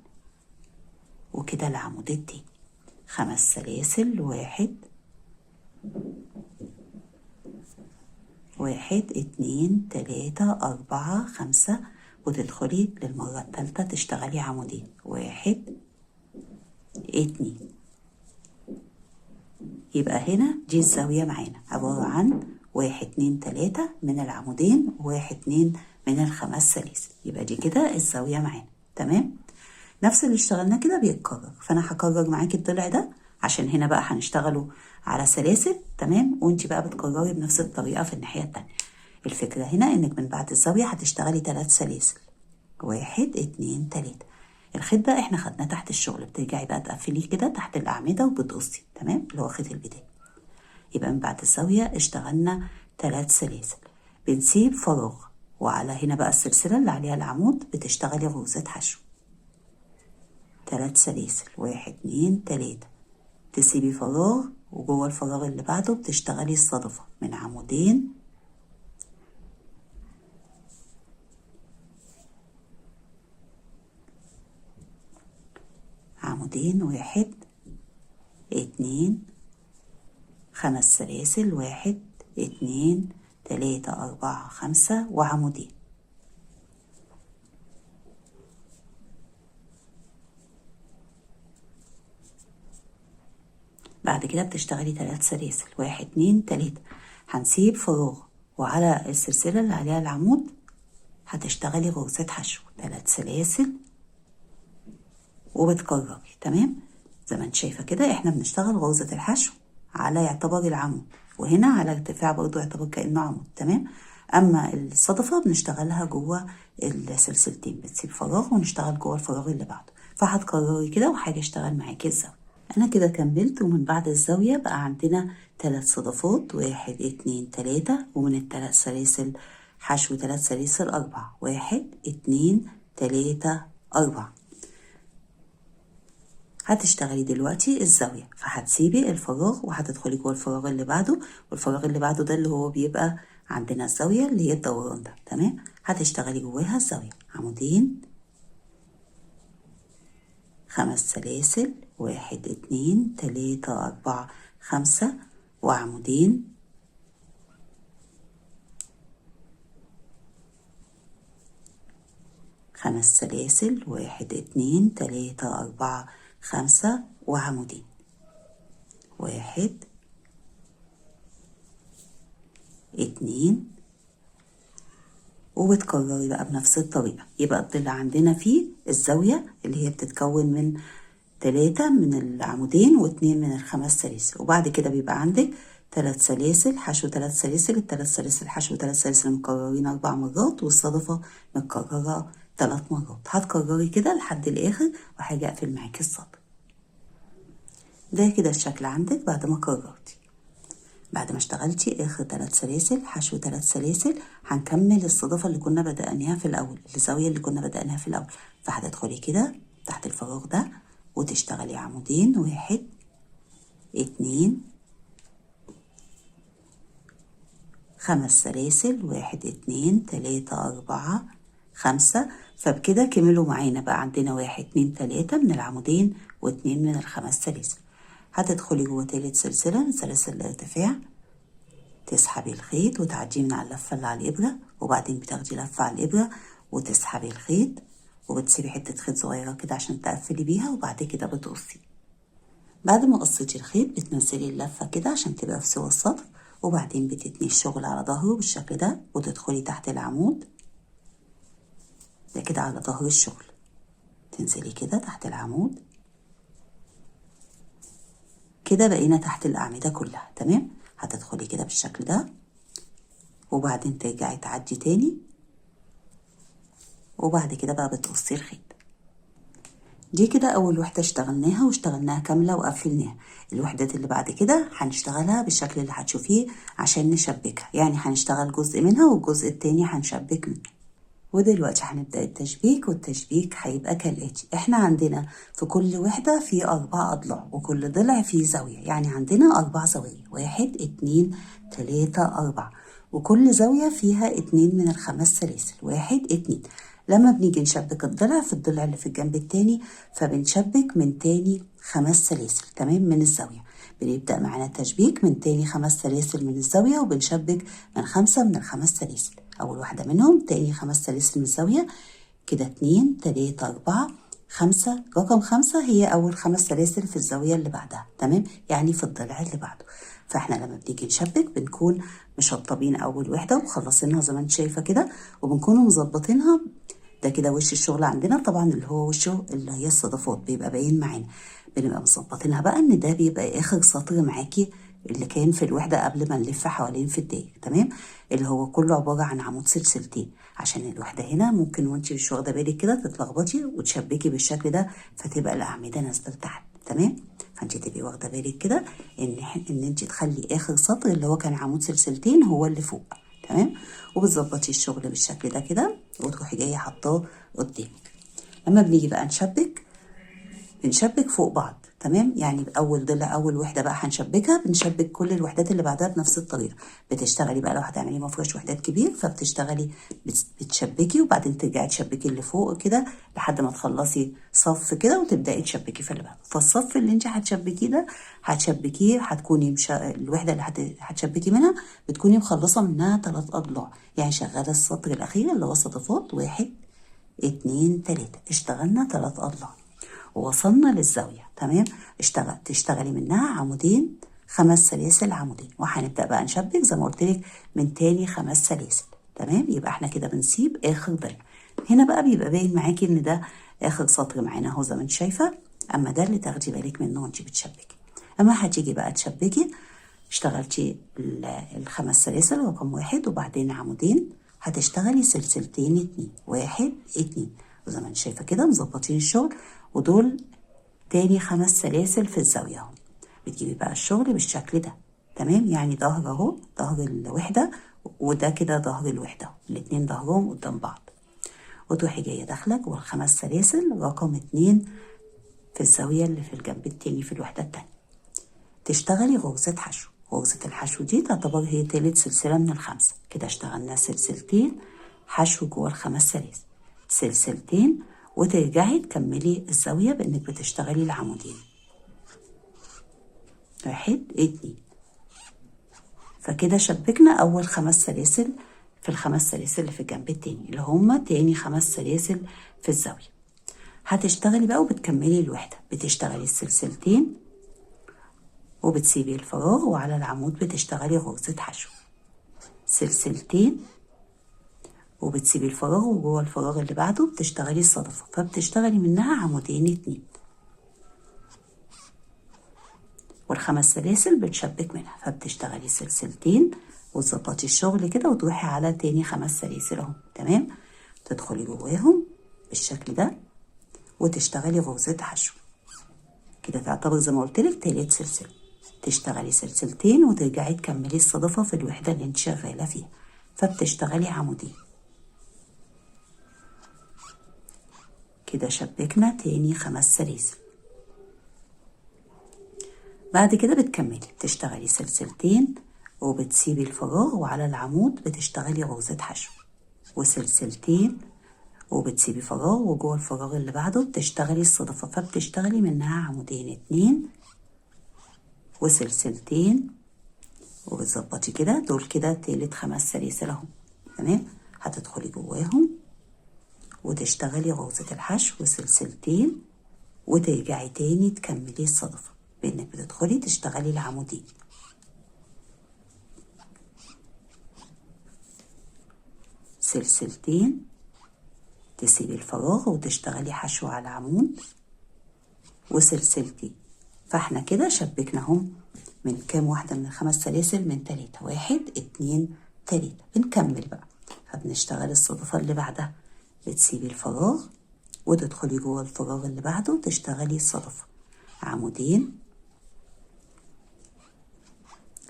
[SPEAKER 1] وكده العمود التاني، 5 سلاسل، 1 2 3 4 5، وتدخلي للمرة التالتة تشتغلي عمودين، 1 2. يبقى هنا دي الزاوية معانا عبارة عن 1 2 3 من العمودين و1 2 من ال5 سلاسل. يبقى دي كده الزاوية معانا. تمام. نفس اللي اشتغلناه كده بيتكرر، فانا هكرر معاكي الضلع ده عشان هنا بقى هنشتغله على سلاسل. تمام. وانتي بقى بتكرري بنفس الطريقة في الناحية التانية. الفكرة هنا انك من بعد الزاوية هتشتغلي 3 سلاسل، 1 2 3. الخيط بقى احنا خدناه تحت الشغل، بترجعي بقى تقفليه كده تحت الأعمدة وبتقصي. تمام. اللي هو خيط البداية. يبقى من بعد الزاوية اشتغلنا 3 سلاسل، بنسيب فراغ، وعلى هنا بقى السلسلة اللي عليها العمود بتشتغلي غرزة حشو، 3 سلاسل، 1 2 3، تسيبي فراغ وجوه الفراغ اللي بعده بتشتغلي الصدفة من عمودين، عمودين، 1 2 5 سلاسل، 1 2 3 4 5 وعمودين. بعد كده بتشتغلي 3 سلاسل، 1 2 3، هنسيب فراغ وعلى السلسلة اللي عليها العمود هتشتغلي غرزة حشو، 3 سلاسل وبتكرري. تمام. زي ما انت شايفة كده احنا بنشتغل غرزة الحشو على يعتبر العمود، وهنا على ارتفاع برضو يعتبر كأنه عمود. تمام. اما الصدفة بنشتغلها جوه السلسلتين، بتسيب فراغ ونشتغل جوه الفراغ اللي بعده. فهتكرري كده وحاجة اشتغل معاكي الزاوية. انا كده كملت، ومن بعد الزاوية بقى عندنا 3 صدفات، 1 2 3، ومن ال3 سلاسل حشو 3 سلاسل 4، 1 2 3 4. هتشتغلي دلوقتي الزاوية، فهتسيبي الفراغ وهتدخلي جوه الفراغ اللي بعده، والفراغ اللي بعده ده اللي هو بيبقى عندنا الزاوية اللي هي الدوران ده. تمام. هتشتغلي جواها الزاوية، عمودين، 5 سلاسل، 1 2 3 4 5 وعمودين، خمس سلاسل، 1 2 3 4 5 وعمودين، 1 2، وبتكرري بقى بنفس الطريقة. يبقى الضلع عندنا فيه الزاوية اللي هي بتتكون من 3 من العمودين و2 من ال5 سلاسل، وبعد كده بيبقى عندك 3 سلاسل حشو 3 سلاسل، ال3 سلاسل حشو 3 سلاسل مكررين 4 مرات، والصدفة متكررة 3 مرات. هتكرري كده لحد الآخر وهاجي أقفل معاكي السطر. ده كده الشكل عندك بعد ما كررتي. بعد ما اشتغلتي اخر 3 سلاسل حشو 3 سلاسل، هنكمل الصدفة اللي كنا بدأناها في الأول، الزاوية اللي كنا بدأناها في الأول. فهتدخلي كده تحت الفراغ ده وتشتغلي عمودين، 1 2 5 سلاسل، 1 2 3 4 5. فبكده كملوا معانا بقى عندنا 1 2 3 من العمودين و2 من الخمس سلاسل. هتدخلي جوه تالت سلسلة من سلاسل الارتفاع، تسحبي الخيط وتعديه من على اللفة اللي على الإبرة، وبعدين بتاخدي لفة على الإبرة وتسحبي الخيط وبتسيبي حتة خيط صغيرة كده عشان تقفلي بيها، وبعد كده بتقصي. بعد ما قصيتي الخيط بتنزلي اللفة كده عشان تبقى في سوى السطر، وبعدين بتتني الشغل على ظهره بالشكل ده وتدخلي تحت العمود ده كده على ظهر الشغل، تنزلي كده تحت العمود كده. بقينا تحت الأعمدة كلها تمام. هتدخلي كده بالشكل ده وبعدين ترجعي تعدي تاني، وبعد كده بقى بتقصي الخيط. دي كده أول وحدة اشتغلناها واشتغلناها كاملة وقفلناها. الوحدات اللي بعد كده هنشتغلها بالشكل اللي هتشوفيه عشان نشبكها، يعني هنشتغل جزء منها والجزء التاني هنشبك منه. ودلوقتي هنبدأ التشبيك، والتشبيك هيبقى كالآتي. احنا عندنا في كل وحدة في 4 أضلاع وكل ضلع فيه زاوية، يعني عندنا 4 زوايا، 1 2 3 4، وكل زاوية فيها 2 من الخمس سلاسل، 1 2. لما بنيجي نشبك الضلع في الضلع اللي في الجنب التاني فبنشبك من تاني 5 سلاسل تمام من الزاوية. بنبدأ معانا تشبيك من تاني 5 سلاسل من الزاوية، وبنشبك من 5 من الخمس سلاسل. أول واحدة منهم تاني 5 سلاسل من الزاوية كده، 2 3 4 5. رقم 5 هي أول 5 سلاسل في الزاوية اللي بعدها تمام، يعني في الضلع اللي بعده. فاحنا لما بنيجي نشبك بنكون مشطبين أول وحدة ومخلصينها زي ما انت شايفة كده، وبنكون مظبطينها. ده كده وش الشغل عندنا طبعا اللي هو وشه اللي هي الصدفات بيبقى باين معانا. بنبقى مظبطينها بقى ان ده بيبقى اخر سطر معاكي اللي كان في الوحدة قبل ما نلف حوالين في الداير تمام، اللي هو كله عبارة عن عمود سلسلتين، عشان الوحدة هنا ممكن وانت مش واخدة بالك كده تتلخبطي وتشبكي بالشكل ده فتبقى الأعمدة نازلة لتحت تمام. فانت تبقي واخدة بالك كده ان انت تخلي اخر سطر اللي هو كان عمود سلسلتين هو اللي فوق تمام. وبتظبطي الشغل بالشكل ده كده وتروحي جايه حطاه قدامك. لما بنيجي بقى بنشبك فوق بعض تمام، يعني اول ضلع اول وحده بقى هنشبكها بنشبك كل الوحدات اللي بعدها بنفس الطريقه. بتشتغلي بقى لو هتعملي مفرش وحدات كبير فبتشتغلي بتشبكي وبعدين ترجعي تشبكي اللي فوق كده لحد ما تخلصي صف كده وتبداي تشبكي في اللي بعده. فالصف اللي انت هتشبكيه ده هتشبكيه هتكوني الوحده اللي هتشبكي منها بتكوني مخلصه منها 3 أضلاع، يعني شغاله السطر الاخير اللي هو صدفات 1 2 3. اشتغلنا 3 أضلاع ووصلنا للزاوية تمام. تشتغلي منها عمودين 5 سلاسل عمودين، وهنبدأ بقى نشبك زي ما قلت لك من تاني 5 سلاسل تمام. يبقى احنا كده بنسيب اخر ضلع. هنا بقى بيبقى باين معاكي ان ده اخر سطر معانا اهو زي ما انت شايفه، اما ده اللي تاخدي بالك منه وانت بتشبكي. اما هتيجي بقى تشبكي اشتغلتي الخمس سلاسل رقم 1 وبعدين عمودين، هتشتغلي سلسلتين 2 1 2، وزي ما انت شايفه كده مظبطين الشغل. ودول تاني 5 سلاسل في الزاوية اهو. بتجيبي بقى الشغل بالشكل ده تمام، يعني ظهر اهو ظهر الوحدة وده كده ظهر الوحدة، الاتنين ظهرهم قدام بعض، وتروحي جاية داخلة جوه ال5 سلاسل رقم 2 في الزاوية اللي في الجنب التاني في الوحدة التانية. تشتغلي غرزة حشو. غرزة الحشو دي تعتبر هي تالت سلسلة من ال5. كده اشتغلنا سلسلتين حشو جوه ال5 سلاسل، سلسلتين، وترجعي تكملي الزاوية بانك بتشتغلي العمودين 1 2. فكده شبكنا اول 5 سلاسل في ال5 سلاسل اللي في الجنب التاني اللي هما تاني 5 سلاسل في الزاوية. هتشتغلي بقى وبتكملي الوحدة، بتشتغلي السلسلتين وبتسيبي الفراغ، وعلى العمود بتشتغلي غرزة حشو، سلسلتين وبتسيبي الفراغ، وجوه الفراغ اللي بعده بتشتغلي الصدفة فبتشتغلي منها عمودين 2، وال5 سلاسل بتشبك منها فبتشتغلي سلسلتين وتظبطي الشغل كده وتروحي على تاني 5 سلاسل اهو تمام. تدخلي جواهم بالشكل ده وتشتغلي غرزة حشو. كده تعتبر زي ما قلت لك تالت سلسلة. تشتغلي سلسلتين وترجعي تكملي الصدفة في الوحدة اللي انت شغالة فيها فبتشتغلي عمودين. كده شبكنا تاني 5 سلاسل بعد كده بتكملي بتشتغلي سلسلتين وبتسيبي الفراغ، وعلى العمود بتشتغلي غرزة حشو، وسلسلتين وبتسيبي فراغ، وجوه الفراغ اللي بعده بتشتغلي الصدفة، فبتشتغلي منها عمودين اتنين وسلسلتين، وبتظبطي كده دول كده تالت 5 سلاسل اهو. تمام، هتدخلي جواهم وتشتغلي غرزة الحشو وسلسلتين، وترجعي تاني تكملي الصدفة بانك بتدخلي تشتغلي العمودين، سلسلتين، تسيبي الفراغ وتشتغلي حشو على عمود وسلسلتين. فاحنا كده شبكناهم من كام واحدة من ال5 سلاسل؟ من 3، 1 2 3. بنكمل بقى، فبنشتغل الصدفة اللي بعدها، بتسيبي الفراغ وتدخلي جوه الفراغ اللي بعده تشتغلي الصدفة، عمودين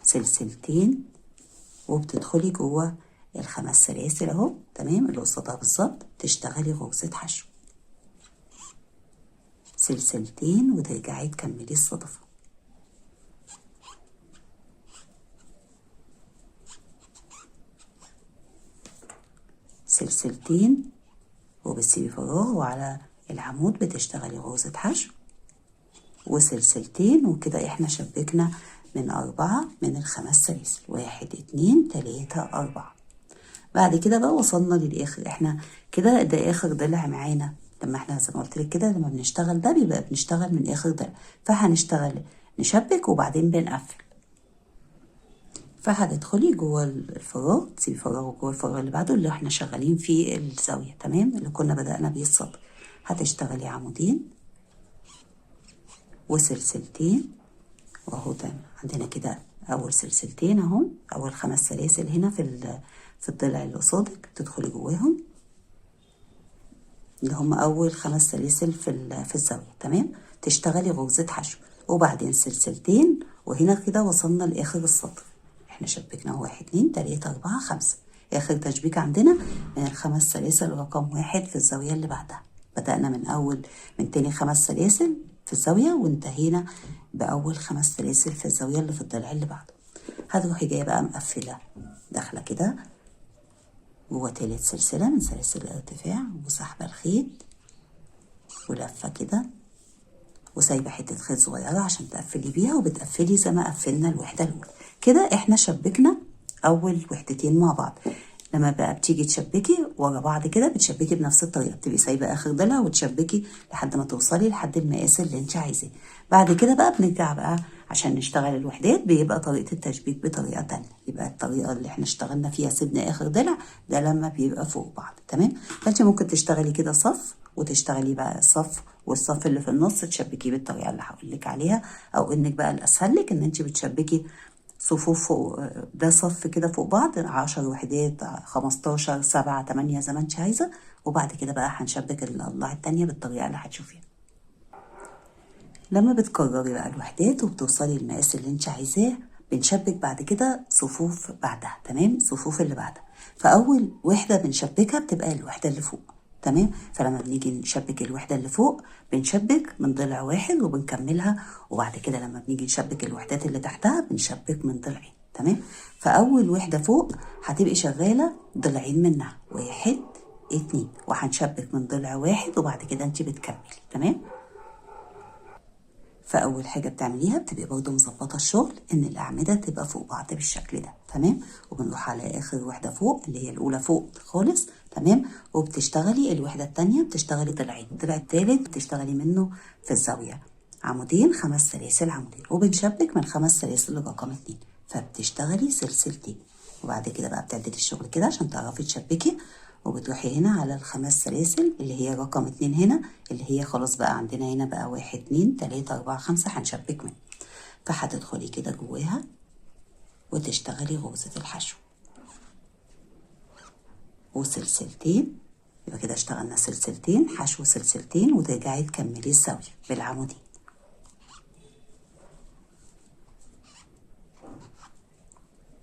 [SPEAKER 1] سلسلتين، وبتدخلي جوه ال5 سلاسل اهو. تمام، اللي قصادها بالظبط تشتغلي غرزة حشو، سلسلتين، وترجعي تكملي الصدفة، سلسلتين، وبتسيبي فراغ، وعلى العمود بتشتغلي غرزة حشو وسلسلتين. وكده احنا شبكنا من 4 من ال5 سلاسل، 1 2 3 4. بعد كده بقى وصلنا للاخر، احنا كده ده اخر ضلع معانا. لما احنا زي ما قلت لك كده لما بنشتغل ده بيبقى بنشتغل من اخر ضلع، فهنشتغل نشبك وبعدين بنقفل. فهتدخلي جوه الفراغ، تسيبي فراغ جوه الفراغ اللي بعده اللي احنا شغالين فيه الزاويه، تمام، اللي كنا بدأنا بيه السطر. هتشتغلي عمودين وسلسلتين، واهو تمام عندنا كده اول سلسلتين اهو، اول 5 سلاسل هنا في الضلع اللي قصادك تدخلي جواهم، اللي هم اول 5 سلاسل في الزاويه. تمام، تشتغلي غرزه حشو وبعدين سلسلتين، وهنا كده وصلنا لاخر السطر. احنا شبكنا 1 2 3 4 5. اخر تشبيك عندنا من ال5 سلاسل رقم 1 في الزاويه اللي بعدها. بدأنا من تاني 5 سلاسل في الزاويه، وانتهينا باول 5 سلاسل في الزاويه اللي في الضلع اللي بعده. هتروحي جايه بقى مقفله داخله كده جوه تالت سلسله من سلاسل الارتفاع، وسحبه الخيط ولفه كده، وسايبه حته خيط صغيره عشان تقفلي بيها، وبتقفلي زي ما قفلنا الوحده الاولى. كده احنا شبكنا اول وحدتين مع بعض. لما بقى بتيجي تشبكي ورا بعض كده بتشبكي بنفس الطريقه، بتبقي سايبه اخر ضلع وتشبكي لحد ما توصلي لحد المقاس اللي انت عايزاه. بعد كده بقى بنرجع بقى عشان نشتغل الوحدات، بيبقى طريقه التشبيك بطريقه تانية. يبقى الطريقه اللي احنا اشتغلنا فيها سيبنا اخر ضلع ده لما بيبقى فوق بعض. تمام، فانت ممكن تشتغلي كده صف، وتشتغلي بقى صف، والصف اللي في النص تشبكيه بالطريقه اللي هقول لك عليها، او انك بقى الاسهل لك ان انت بتشبكي صفوف فوق، ده صف كده فوق بعض 10 وحدات 15 7 8 زي ما انت عايزه. وبعد كده بقى هنشبك الاضلاع التانية بالطريقه اللي هتشوفيها. لما بتكرري بقى الوحدات وبتوصلي المقاس اللي انت عايزاه، بنشبك بعد كده صفوف بعدها. تمام، صفوف اللي بعدها، فاول وحده بنشبكها بتبقى الوحده اللي فوق. تمام، فلما بنيجي نشبك الوحده اللي فوق بنشبك من ضلع واحد وبنكملها، وبعد كده لما بنيجي نشبك الوحدات اللي تحتها بنشبك من ضلعين. تمام، فاول وحده فوق هتبقي شغاله ضلعين منها، 1 2، وهنشبك من ضلع واحد وبعد كده انت بتكملي. تمام، فاول حاجه بتعمليها بتبقي برضو مظبطه الشغل ان الاعمده تبقى فوق بعض بالشكل ده. تمام، وبنروح على اخر وحده فوق اللي هي الاولى فوق خالص. تمام، وبتشتغلي الوحده الثانيه بتشتغلي ضلعين، الضلع الثالث بتشتغلي منه في الزاويه عمودين 5 سلاسل عمودين، وبنشبك من 5 سلاسل رقم 2، فبتشتغلي سلسلتين. وبعد كده بقى بتعدلي الشغل كده عشان تعرفي تشبكي، وبتروحي هنا على ال5 سلاسل اللي هي رقم 2 هنا، اللي هي خلاص بقى عندنا هنا بقى 1 2 3 4 5 هنشبك منها. فهتدخلي كده جواها وتشتغلي غرزة الحشو وسلسلتين. يبقى كده اشتغلنا سلسلتين حشو سلسلتين، وترجعي تكملي الزاوية بالعمودين.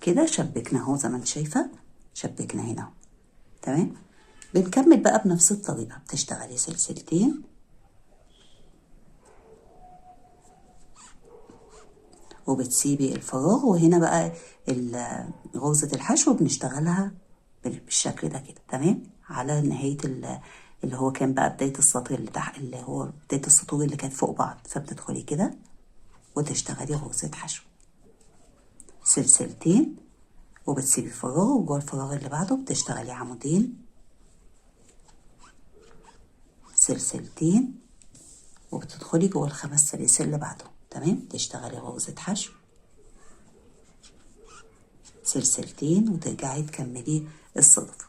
[SPEAKER 1] كده شبكنا اهو زي ما انت شايفة، شبكنا هنا اهو. تمام، بنكمل بقى بنفس الطريقة، بتشتغلي سلسلتين وبتسيبي الفراغ. وهنا بقى غرزة الحشو بنشتغلها بالشكل ده كده، تمام، على نهاية اللي هو كان بقى بداية السطر اللي تحت، اللي هو بداية السطور اللي كانت فوق بعض. فبتدخلي كده وتشتغلي غرزة حشو سلسلتين، وبتسيبي فراغ، وجوه الفراغ اللي بعده بتشتغلي عمودين سلسلتين، وبتدخلي جوه الخمس سلاسل اللي بعده، تمام. تشتغلي غرزة حشو سلسلتين، وترجعي تكملي الصدفة.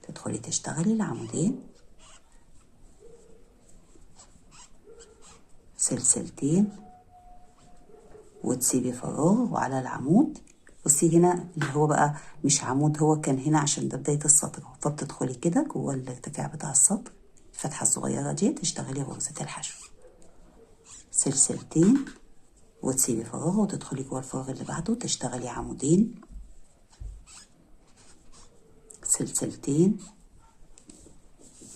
[SPEAKER 1] تدخلي تشتغلي العمودين سلسلتين، وتسيبي فراغ وعلى العمود. بصي هنا اللي هو بقى مش عمود، هو كان هنا عشان ده بداية السطر، فبتدخلي كده جوه الارتفاع بتاع السطر الفتحة الصغيرة دي، تشتغلي غرزة الحشو سلسلتين، وتسيبي فراغ وتدخلي جوه الفراغ اللي بعده تشتغلي عمودين سلسلتين.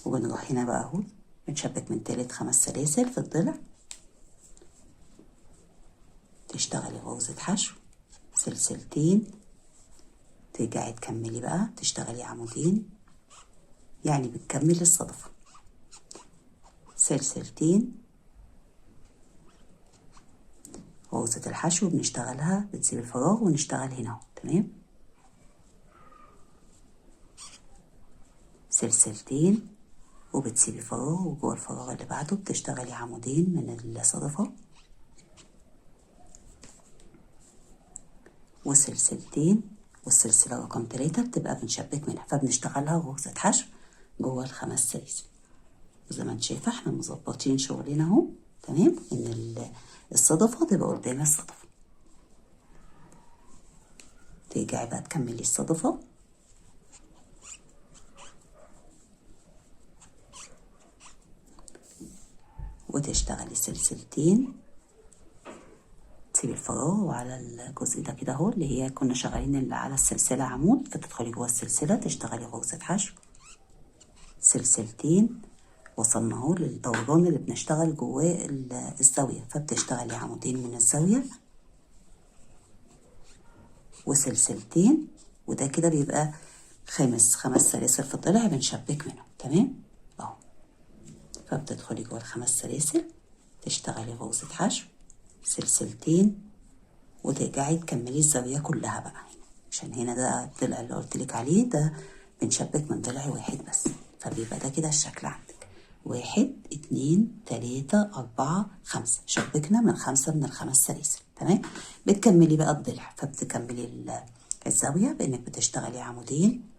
[SPEAKER 1] وبنروح هنا بقى اهو بنشبك من تالت 5 سلاسل في الضلع، تشتغلي غرزة حشو سلسلتين، ترجعي تكملي بقى تشتغلي عمودين، يعني بتكملي الصدفة سلسلتين. غرزة الحشو بنشتغلها، بنسيب الفراغ ونشتغل هنا اهو، تمام. سلسلتين، وبتسيبي فراغ، وجوه الفراغ اللي بعده بتشتغلي عمودين من الصدفة وسلسلتين، والسلسلة رقم 3 بتبقى بنشبك منها، فبنشتغلها غرزة حشو جوه الخمس سلاسل. وزي ما انت شايفة احنا مظبطين شغلنا اهو، تمام، ان الصدفة تبقى قدام الصدفة. ترجعي بقى تكملي الصدفة وتشتغلي سلسلتين، تسيبي الفراغ، وعلى الجزء ده كده اهو اللي هي كنا شغالين اللي على السلسلة عمود، فتدخلي جوه السلسلة تشتغلي غرزة حشو سلسلتين. وصلنا اهو للدوران اللي بنشتغل جواه الزاوية، فبتشتغلي عمودين من الزاوية وسلسلتين، وده كده بيبقى 5 سلاسل في الضلع بنشبك منهم، تمام اهو. فبتدخلي جوه ال5 سلاسل تشتغلي غرزة حشو سلسلتين، وترجعي تكملي الزاوية كلها بقى، عشان هنا ده الضلع اللي قلتلك عليه ده بنشبك من ضلع واحد بس، فبيبقى ده كده الشكل عندك 1 2 3 4 5، شبكنا من 5 من ال5 سلاسل، تمام. بتكملي بقى الضلع، فبتكملي الزاوية بانك بتشتغلي عمودين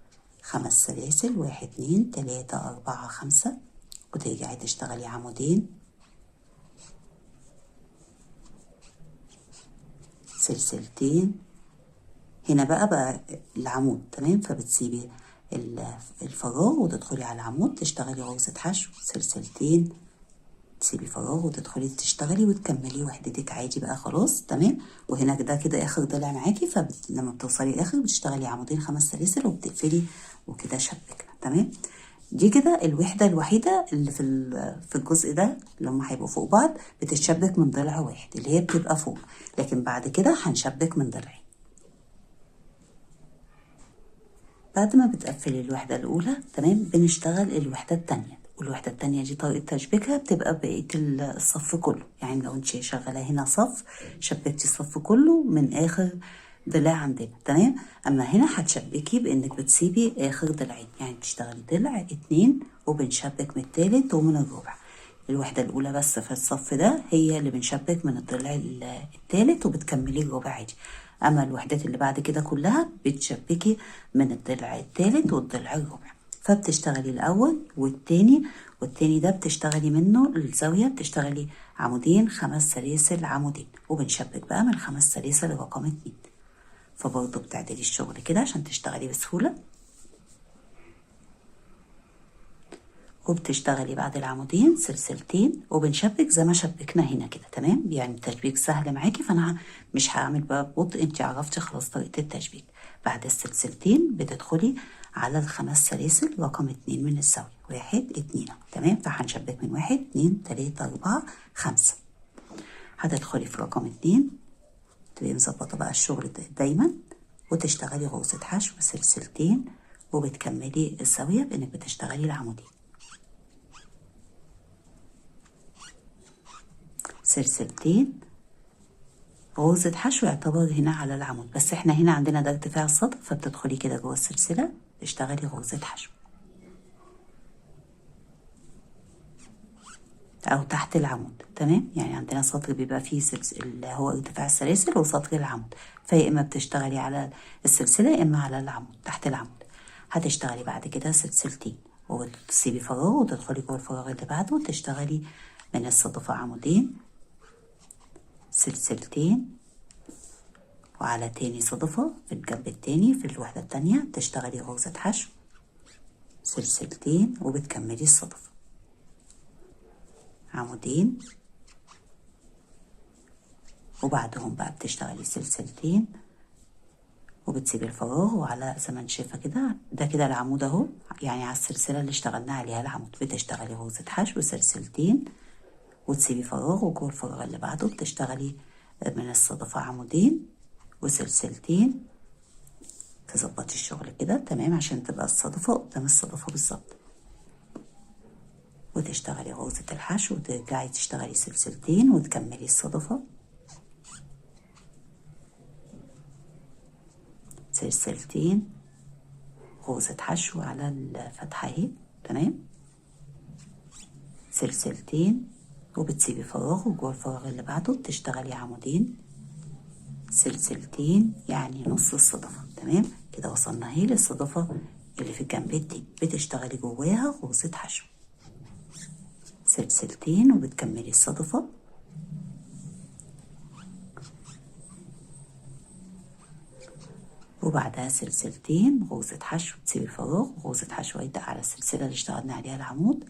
[SPEAKER 1] 5 سلاسل 1 2 3 4 5، وترجعي تشتغلي عمودين سلسلتين. هنا بقى العمود، تمام، فبتسيبي الفراغ وتدخلي على العمود تشتغلي غرزة حشو سلسلتين، تسيبي فراغ وتدخلي تشتغلي وتكملي وحدتك عادي بقى خلاص، تمام. وهنا ده كده اخر ضلع معاكي، فلما بتوصلي الاخر بتشتغلي عمودين 5 سلاسل وبتقفلي، وكده شبكنا، تمام. دي كده الوحدة الوحيدة اللي في الجزء ده اللي هم هيبقوا فوق بعض بتتشبك من ضلع واحد اللي هي بتبقى فوق، لكن بعد كده هنشبك من ضلعين. بعد ما بتقفلي الوحدة الأولى، تمام، بنشتغل الوحدة التانية، والوحدة التانية دي طريقة تشبيكها بتبقى بقية الصف كله، يعني لو انت شغالة هنا صف شبكتي الصف كله من آخر ضلع عندنا، تمام. أما هنا هتشبكي بإنك بتسيبي آخر ضلعين، يعني بتشتغلي ضلع 2 وبنشبك من التالت ومن الرابع. الوحدة الأولى بس في الصف ده هي اللي بنشبك من الضلع التالت وبتكملي الربع عادي، أما الوحدات اللي بعد كده كلها بتشبكي من الضلع التالت والضلع الرابع. فبتشتغلي الأول والتاني ده بتشتغلي منه الزاوية، بتشتغلي عمودين 5 سلاسل عمودين، وبنشبك بقى من 5 سلاسل رقم 2. فبرضه بتعدلي الشغل كده عشان تشتغلي بسهولة، وبتشتغلي بعد العمودين سلسلتين وبنشبك زي ما شبكنا هنا كده، تمام. يعني التشبيك سهل معاكي، فانا مش هعمل بقى ببطء، انت عرفتي خلاص طريقة التشبيك. بعد السلسلتين بتدخلي على ال5 سلاسل رقم 2 من الزاوية 1 2، تمام. فهنشبك من 1 2 3 4 5. هتدخلي في رقم 2 تبقي مظبطة بقى الشغل دايما، وتشتغلي غرزة حشو سلسلتين، وبتكملي الزاوية بإنك بتشتغلي العمودين، سلسلتين غرزة حشو يعتبر هنا على العمود، بس احنا هنا عندنا ده ارتفاع السطح، فبتدخلي كده جوه السلسلة تشتغلي غرزة حشو او تحت العمود. تمام، يعني عندنا سطر بيبقى فيه اللي هو ارتفاع السلاسل وسطر العمود، فيا اما بتشتغلي على السلسلة يا اما على العمود تحت العمود. هتشتغلي بعد كده سلسلتين وتسيبي فراغ وتدخلي جوه الفراغ اللي بعده وتشتغلي من الصدفة عمودين، سلسلتين، وعلى تاني صدفة في الجنب التاني في الوحدة التانية تشتغلي غرزة حشو سلسلتين، وبتكملي الصدفة عمودين، وبعدهم بقى بتشتغلي سلسلتين وبتسيبي الفراغ، وعلى زي ما انت شايفه كده ده كده العمود اهو، يعني على السلسله اللي اشتغلنا عليها العمود بتشتغلي غرزه حشو سلسلتين وتسيبي فراغ، وجوه الفراغ اللي بعده بتشتغلي من الصدفه عمودين وسلسلتين. تظبطي الشغل كده تمام عشان تبقى الصدفه قدام الصدفه بالظبط، وتشتغلي غرزه الحشو وترجعي تشتغلي سلسلتين وتكملي الصدفه سلسلتين غرزة حشو على الفتحة اهي. تمام، سلسلتين وبتسيبي فراغ، وجوه الفراغ اللي بعده بتشتغلي عمودين سلسلتين يعني نص الصدفة. تمام كده وصلنا اهي للصدفة اللي في الجنب دي، بتشتغلي جواها غرزة حشو سلسلتين وبتكملي الصدفة وبعدها سلسلتين غرزة حشو تسيبي فراغ، غرزة حشو هيبدأ على السلسلة اللي اشتغلنا عليها العمود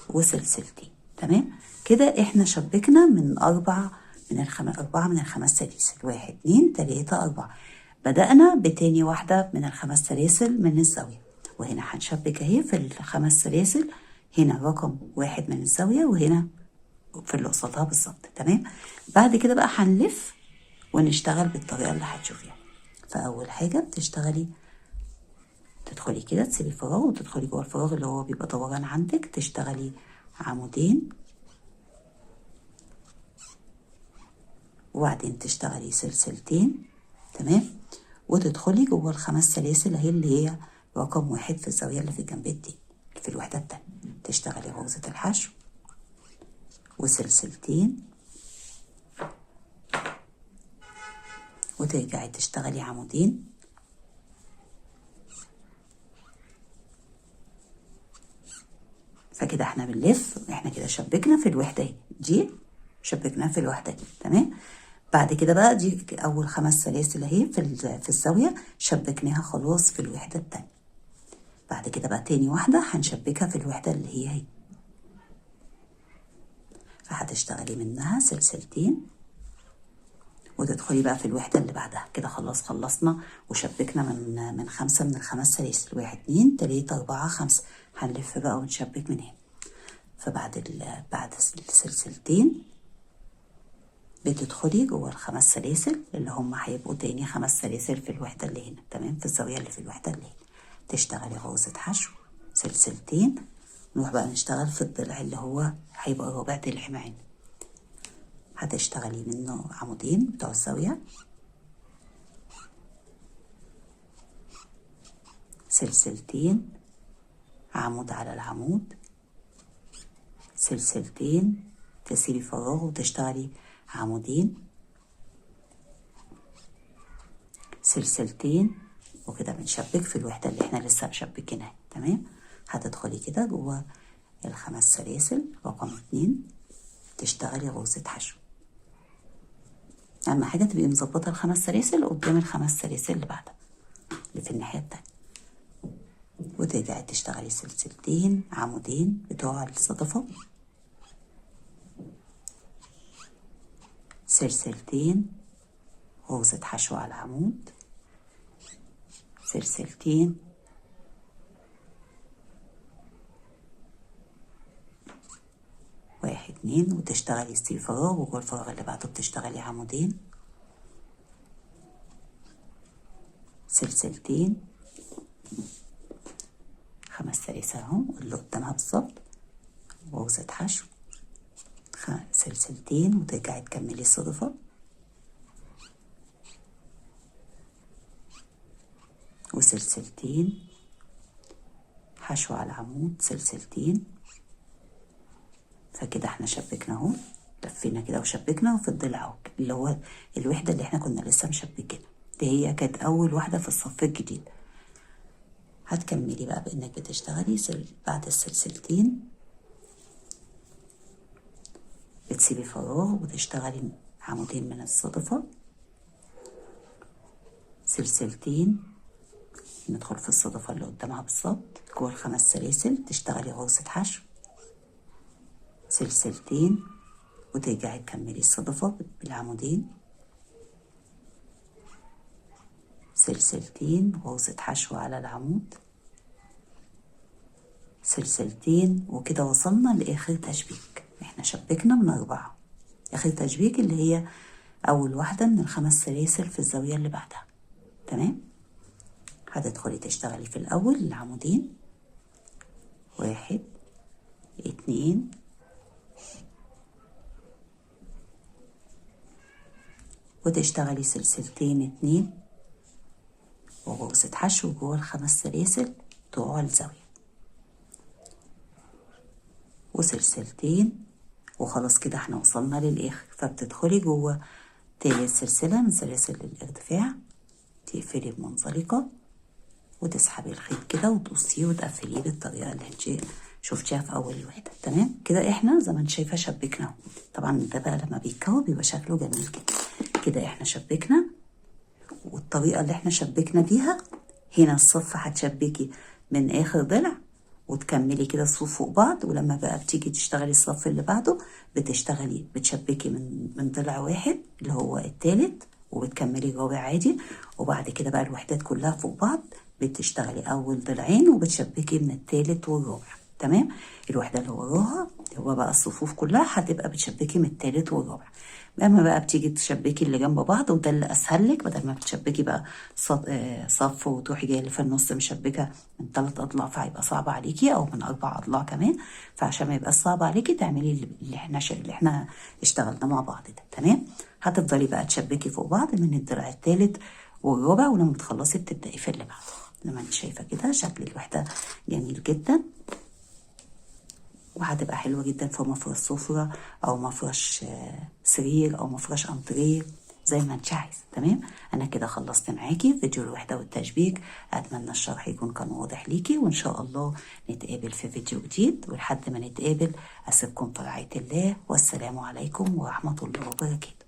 [SPEAKER 1] وسلسلتين. تمام كده احنا شبكنا من أربعة من الخمس سلاسل، 1 2 3 4. بدأنا بتاني واحدة من الخمس سلاسل من الزاوية، وهنا هنشبك اهي في الخمس سلاسل، هنا رقم 1 من الزاوية وهنا في اللي قصادها بالظبط. تمام، بعد كده بقى هنلف ونشتغل بالطريقة اللي هتشوفيها. فأول حاجة بتشتغلي تدخلي كده تسيبي فراغ وتدخلي جوه الفراغ اللي هو بيبقى دوران عندك، تشتغلي عمودين وبعدين تشتغلي سلسلتين. تمام، وتدخلي جوه الخمس سلاسل اهي اللي هي رقم 1 في الزاوية اللي في الجنب التاني في الوحدة التانية، تشتغلي غرزة الحشو وسلسلتين وترجعي تشتغلي عمودين فكده احنا بنلف، احنا كده شبكنا في الوحدة دي شبكناها في الوحدة دي. تمام، بعد كده بقى دي اول 5 سلاسل اهي في الزاوية شبكناها خلاص في الوحدة التانية. بعد كده بقى تاني واحدة هنشبكها في الوحدة اللي هي فهتشتغلي منها سلسلتين وتدخلي بقى في الوحدة اللي بعدها. كده خلاص خلصنا وشبكنا من 5 من ال5 سلاسل، 1 2 3 4 5. هنلف بقى ونشبك من هنا. بعد السلسلتين بتدخلي جوه ال5 سلاسل اللي هم هيبقوا تاني 5 سلاسل في الوحدة اللي هنا. تمام، في الزاوية اللي في الوحدة اللي هنا تشتغلي غرزة حشو سلسلتين، نروح بقى نشتغل في الضلع اللي هو هيبقى ربع ضلع معانا. هتشتغلي منه عمودين بتوع الزاوية سلسلتين عمود على العمود سلسلتين، تسيبي فراغ وتشتغلي عمودين سلسلتين، وكده بنشبك في الوحدة اللي احنا لسه مشبكينها. تمام، هتدخلي كده جوه ال5 سلاسل رقم 2 تشتغلي غرزة حشو. اهم حاجة تبقي مظبطة ال5 سلاسل قدام ال5 سلاسل اللي بعدها اللي في الناحية التانية، وترجعي تشتغلي سلسلتين عمودين بتوع الصدفة سلسلتين غرزة حشو على العمود سلسلتين واحد اتنين، وتشتغلي فراغ وجوه الفراغ اللي بعده بتشتغلي عمودين سلسلتين، 5 سلاسل اهو اللي قدامها بالظبط، غرزة حشو، سلسلتين وترجعي تكملي الصدفة، وسلسلتين، حشو على العمود، سلسلتين. فكده احنا شبكنا اهو، لفينا كده وشبكنا، وفي الضلع اهو اللي هو الوحدة اللي احنا كنا لسه مشبكينها دي، هي كانت اول واحدة في الصف الجديد. هتكملي بقى بانك بتشتغلي بعد السلسلتين بتسيبي فراغ وتشتغلي عمودين من الصدفة، سلسلتين، ندخل في الصدفة اللي قدامها بالظبط جوه ال5 سلاسل، تشتغلي غرزة حشو، سلسلتين، وترجعي تكملي الصدفة بالعمودين، سلسلتين، غرزة حشو على العمود، سلسلتين. وكده وصلنا لآخر تشبيك. احنا شبكنا من 4، آخر تشبيك اللي هي أول واحدة من ال5 سلاسل في الزاوية اللي بعدها. تمام. هتدخلي تشتغلي في الأول العمودين، 1 2 وتشتغلي سلسلتين 2 وغرزة حشو جوه ال5 سلاسل بتوع الزاوية، وسلسلتين، وخلاص كده احنا وصلنا للآخر. فبتدخلي جوه تالت سلسلة من سلاسل الارتفاع، تقفلي بمنزلقة وتسحبي الخيط كده وتقصيه وتقفليه بالطريقة اللي انت شفتيها في أول الوحدة. تمام كده احنا زي ما انت شايفة شبكنا. طبعا ده بقى لما بيتكوى بيبقى شكله جميل كده. كده احنا شبكنا، والطريقة اللي احنا شبكنا بيها هنا الصف هتشبكي من آخر ضلع وتكملي كده الصفوف فوق بعض، ولما بقى بتيجي تشتغلي الصف اللي بعده بتشبكي من ضلع واحد اللي هو التالت وبتكملي رابع عادي، وبعد كده بقى الوحدات كلها فوق بعض بتشتغلي أول ضلعين وبتشبكي من التالت والرابع. تمام. الوحدة اللي وراها هو بقى الصفوف كلها هتبقى بتشبكي من التالت والرابع. اما بقى بتيجي تشبكي اللي جنب بعض، وده اللي اسهل لك، بدل ما بتشبكي بقى صف وتروحي جايه اللي في النص مشبكه من 3 اضلاع فهيبقى صعب عليكي، او من 4 اضلاع كمان. فعشان ما يبقاش صعب عليكي تعملي اللي احنا اشتغلنا مع بعض ده. تمام. هتفضلي بقى تشبكي فوق بعض من الضلع الثالث والرابع، ولما تخلصي بتبداي في اللي بعده. لما انت شايفه كده شكل الوحده جميل جدا، وهتبقى حلوة جدا في مفرش سفرة أو مفرش سرير أو مفرش أنتريه زي ما انت عايزة. تمام. أنا كده خلصت معاكي فيديو الوحدة والتشبيك. أتمنى الشرح يكون كان واضح ليكي، وإن شاء الله نتقابل في فيديو جديد، ولحد ما نتقابل أسيبكم في رعاية الله، والسلام عليكم ورحمة الله وبركاته.